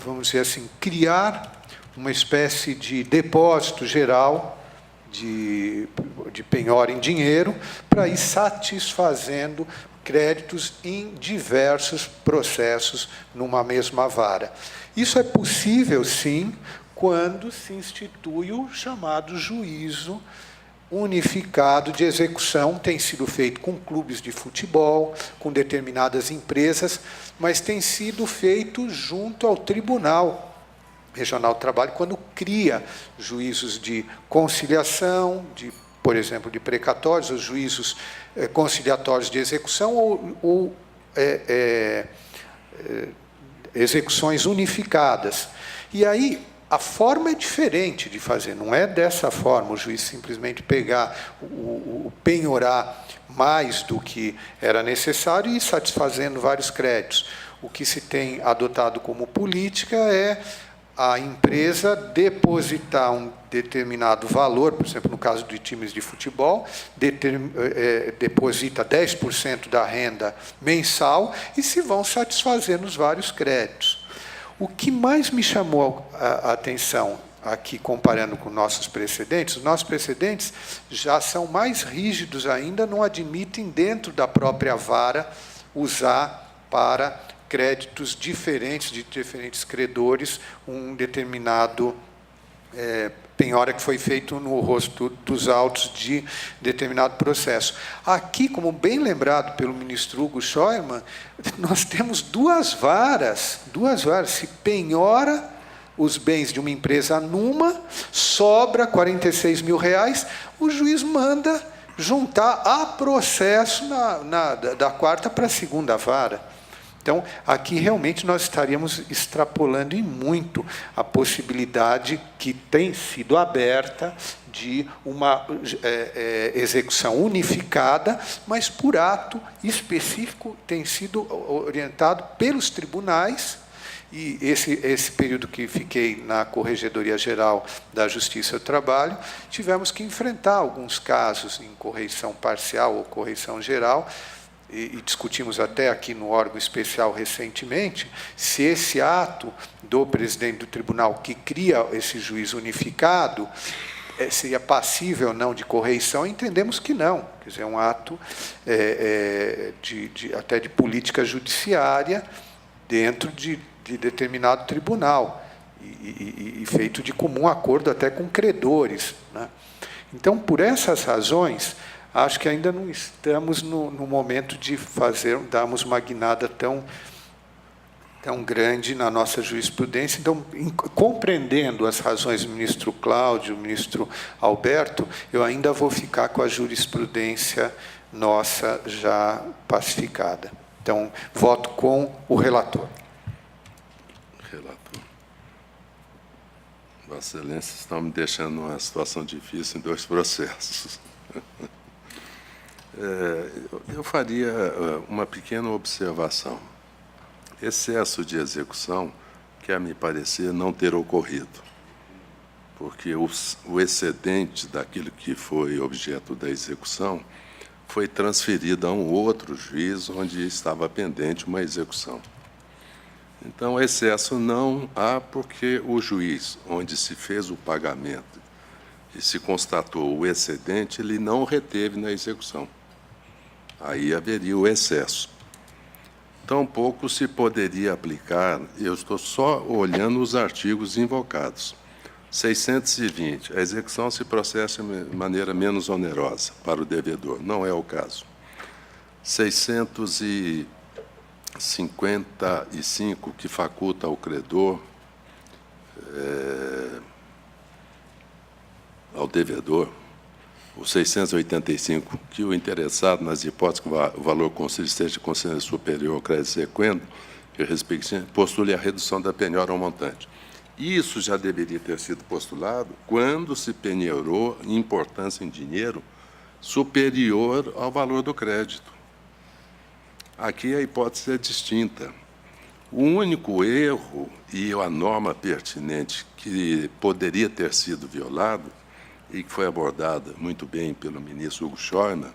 vamos dizer assim, criar uma espécie de depósito geral de penhora em dinheiro para ir satisfazendo créditos em diversos processos numa mesma vara. Isso é possível, sim, quando se institui o chamado juízo unificado de execução. Tem sido feito com clubes de futebol, com determinadas empresas, mas tem sido feito junto ao Tribunal Regional do Trabalho, quando cria juízos de conciliação, por exemplo, de precatórios, os juízos conciliatórios de execução ou execuções unificadas. E aí a forma é diferente de fazer, não é dessa forma, o juiz simplesmente pegar, penhorar mais do que era necessário e ir satisfazendo vários créditos. O que se tem adotado como política é a empresa depositar um determinado valor, por exemplo, no caso de times de futebol, deposita 10% da renda mensal e se vão satisfazendo os vários créditos. O que mais me chamou a atenção, aqui comparando com nossos precedentes, os nossos precedentes já são mais rígidos ainda, não admitem dentro da própria vara usar para créditos diferentes, de diferentes credores, um determinado penhora que foi feito no rosto dos autos de determinado processo. Aqui, como bem lembrado pelo ministro Hugo Scheuermann, nós temos duas varas, se penhora os bens de uma empresa numa, sobra R$46 mil, o juiz manda juntar a processo da quarta para a segunda vara. Então, aqui realmente nós estaríamos extrapolando em muito a possibilidade que tem sido aberta de uma execução unificada, mas por ato específico tem sido orientado pelos tribunais. E esse período que fiquei na Corregedoria Geral da Justiça do Trabalho, tivemos que enfrentar alguns casos em correição parcial ou correição geral, e discutimos até aqui no órgão especial recentemente, se esse ato do presidente do tribunal que cria esse juízo unificado seria passível ou não de correição, entendemos que não. Quer dizer, é um ato até de política judiciária dentro de determinado tribunal e feito de comum acordo até com credores, né? Então, por essas razões, acho que ainda não estamos no momento de darmos uma guinada tão grande na nossa jurisprudência. Então, compreendendo as razões do ministro Cláudio, do ministro Alberto, eu ainda vou ficar com a jurisprudência nossa já pacificada. Então, voto com o relator. Vossa Excelência estão me deixando numa situação difícil em 2 processos. Eu faria uma pequena observação. Excesso de execução, que a me parecer não ter ocorrido, porque o excedente daquilo que foi objeto da execução foi transferido a um outro juiz onde estava pendente uma execução. Então, excesso não há, porque o juiz, onde se fez o pagamento e se constatou o excedente, ele não reteve na execução. Aí haveria o excesso. Tampouco se poderia aplicar, eu estou só olhando os artigos invocados. 620, a execução se processa de maneira menos onerosa para o devedor. Não é o caso. 655, que faculta ao credor, ao devedor, o 685, que o interessado, nas hipóteses que o valor concedido esteja considerado superior ao crédito sequendo, que respectivamente postule a redução da penhora ao montante. Isso já deveria ter sido postulado quando se penhorou importância em dinheiro superior ao valor do crédito. Aqui a hipótese é distinta. O único erro e a norma pertinente que poderia ter sido violado, e que foi abordada muito bem pelo ministro Hugo Schäumer,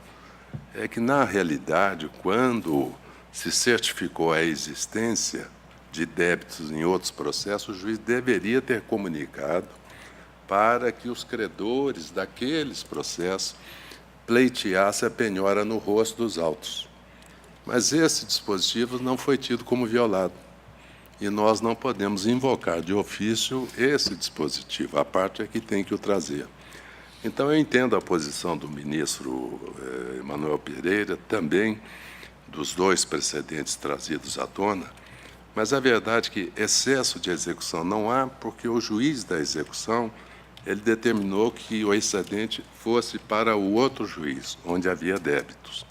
é que, na realidade, quando se certificou a existência de débitos em outros processos, o juiz deveria ter comunicado para que os credores daqueles processos pleiteassem a penhora no rosto dos autos. Mas esse dispositivo não foi tido como violado. E nós não podemos invocar de ofício esse dispositivo. A parte é que tem que o trazer. Então, eu entendo a posição do ministro Emanuel Pereira, também dos 2 precedentes trazidos à tona, mas a verdade é que excesso de execução não há, porque o juiz da execução ele determinou que o excedente fosse para o outro juiz, onde havia débitos.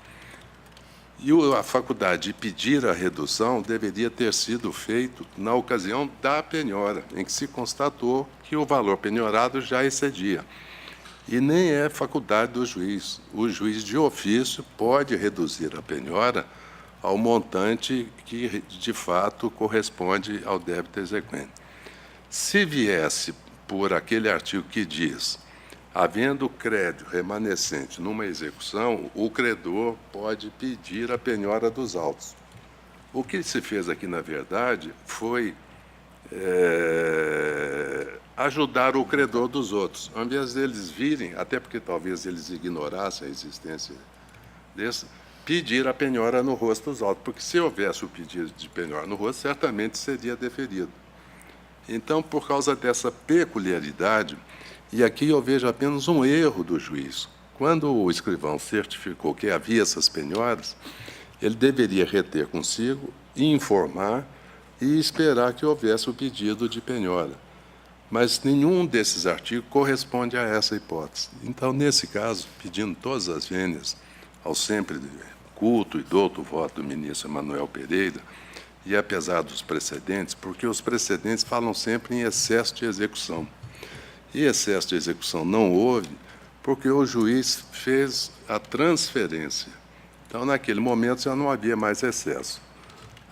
E a faculdade de pedir a redução deveria ter sido feito na ocasião da penhora, em que se constatou que o valor penhorado já excedia. E nem é faculdade do juiz. O juiz de ofício pode reduzir a penhora ao montante que, de fato, corresponde ao débito exequente. Se viesse por aquele artigo que diz, havendo crédito remanescente numa execução, o credor pode pedir a penhora dos autos. O que se fez aqui, na verdade, foi ajudar o credor dos outros. Ao invés deles virem, até porque talvez eles ignorassem a existência desse, pedir a penhora no rosto dos autos, porque se houvesse o pedido de penhora no rosto, certamente seria deferido. Então, por causa dessa peculiaridade, e aqui eu vejo apenas um erro do juiz. Quando o escrivão certificou que havia essas penhoras, ele deveria reter consigo, informar e esperar que houvesse o pedido de penhora. Mas nenhum desses artigos corresponde a essa hipótese. Então, nesse caso, pedindo todas as vênias ao sempre culto e douto voto do ministro Emanuel Pereira, e apesar dos precedentes, porque os precedentes falam sempre em excesso de execução. E excesso de execução não houve, porque o juiz fez a transferência. Então, naquele momento, já não havia mais excesso.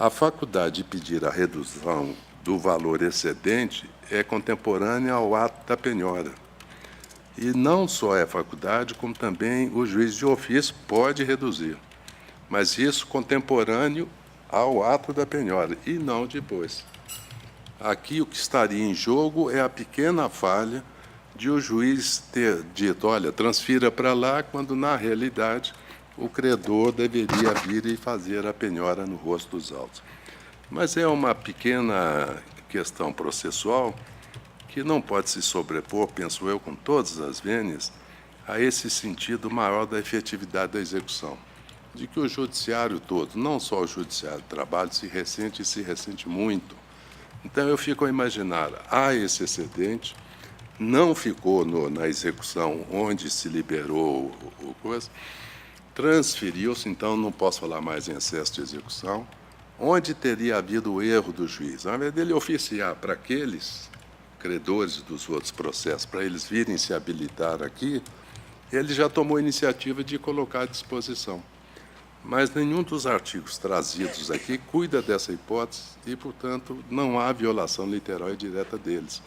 A faculdade de pedir a redução do valor excedente é contemporânea ao ato da penhora. E não só é faculdade, como também o juiz de ofício pode reduzir. Mas isso contemporâneo ao ato da penhora, e não depois. Aqui o que estaria em jogo é a pequena falha de o juiz ter dito, olha, transfira para lá, quando, na realidade, o credor deveria vir e fazer a penhora no rosto dos autos. Mas é uma pequena questão processual que não pode se sobrepor, penso eu, com todas as vênias, a esse sentido maior da efetividade da execução, de que o judiciário todo, não só o judiciário do trabalho, se ressente e se ressente muito. Então, eu fico a imaginar, há esse excedente, não ficou na execução onde se liberou o coisa, transferiu-se, então não posso falar mais em excesso de execução, onde teria havido o erro do juiz. Ao invés dele oficiar para aqueles credores dos outros processos, para eles virem se habilitar aqui, ele já tomou a iniciativa de colocar à disposição. Mas nenhum dos artigos trazidos aqui cuida dessa hipótese e, portanto, não há violação literal e direta deles.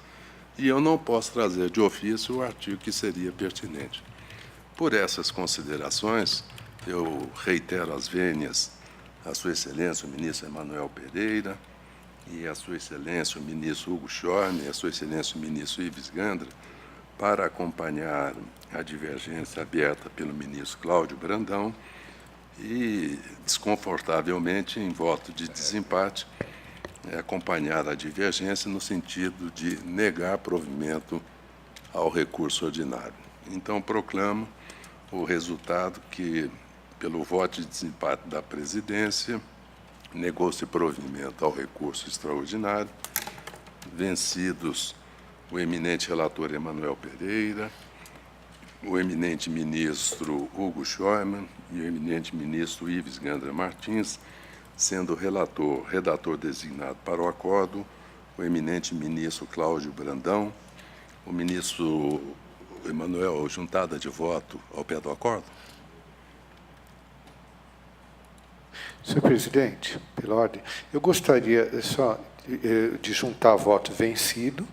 E eu não posso trazer de ofício o artigo que seria pertinente. Por essas considerações, eu reitero as vênias à Sua Excelência, o ministro Emanuel Pereira, e à Sua Excelência, o ministro Hugo Schorme, e à Sua Excelência, o ministro Ives Gandra, para acompanhar a divergência aberta pelo ministro Cláudio Brandão e, desconfortavelmente, em voto de desempate, acompanhar a divergência no sentido de negar provimento ao recurso ordinário. Então, proclamo o resultado que, pelo voto de desempate da presidência, negou-se provimento ao recurso extraordinário, vencidos o eminente relator Emanuel Pereira, o eminente ministro Hugo Schorman e o eminente ministro Ives Gandra Martins, sendo redator designado para o acordo, o eminente ministro Cláudio Brandão, o ministro Emanuel, juntada de voto ao pé do acordo. Senhor presidente, pela ordem, eu gostaria só de juntar voto vencido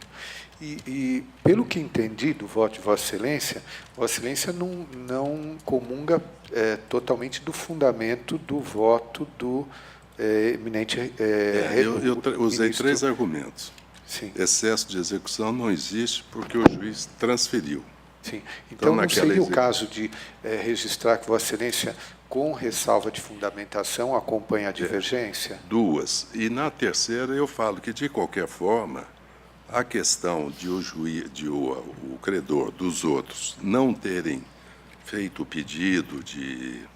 e, pelo que entendi do voto de Vossa Excelência não comunga totalmente do fundamento do voto do eminente... Eu usei ministro. 3 argumentos. Sim. Excesso de execução não existe porque o juiz transferiu. Sim. Então, não naquela seria o caso de registrar que Vossa Excelência, com ressalva de fundamentação, acompanha a divergência? 2. E na terceira eu falo que, de qualquer forma, a questão de o credor dos outros não terem feito o pedido de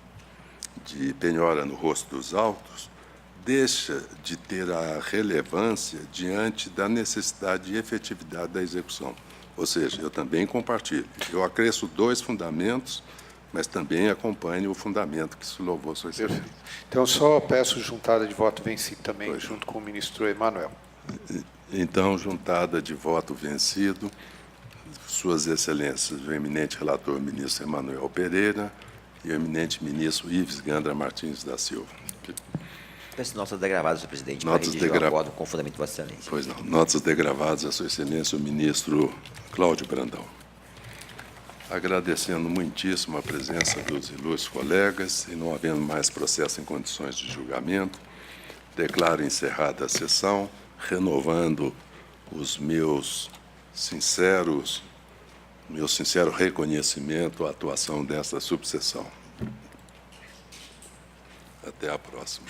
penhora no rosto dos autos deixa de ter a relevância diante da necessidade de efetividade da execução. Ou seja, eu também compartilho. Eu acresço 2 fundamentos, mas também acompanho o fundamento que se louvou Sua Excelência. Então, só peço juntada de voto vencido também, junto com o ministro Emanuel. Então, juntada de voto vencido, Suas Excelências, o eminente relator, o ministro Emanuel Pereira, e o eminente ministro Ives Gandra Martins da Silva. Peço notas degravadas, senhor presidente, Notas para redigir o acordo com fundamento de Vossa Excelência. Pois não. Notas degravadas a Sua Excelência, o ministro Cláudio Brandão. Agradecendo muitíssimo a presença dos ilustres colegas e não havendo mais processo em condições de julgamento, declaro encerrada a sessão, renovando meu sincero reconhecimento à atuação desta subseção. Até a próxima.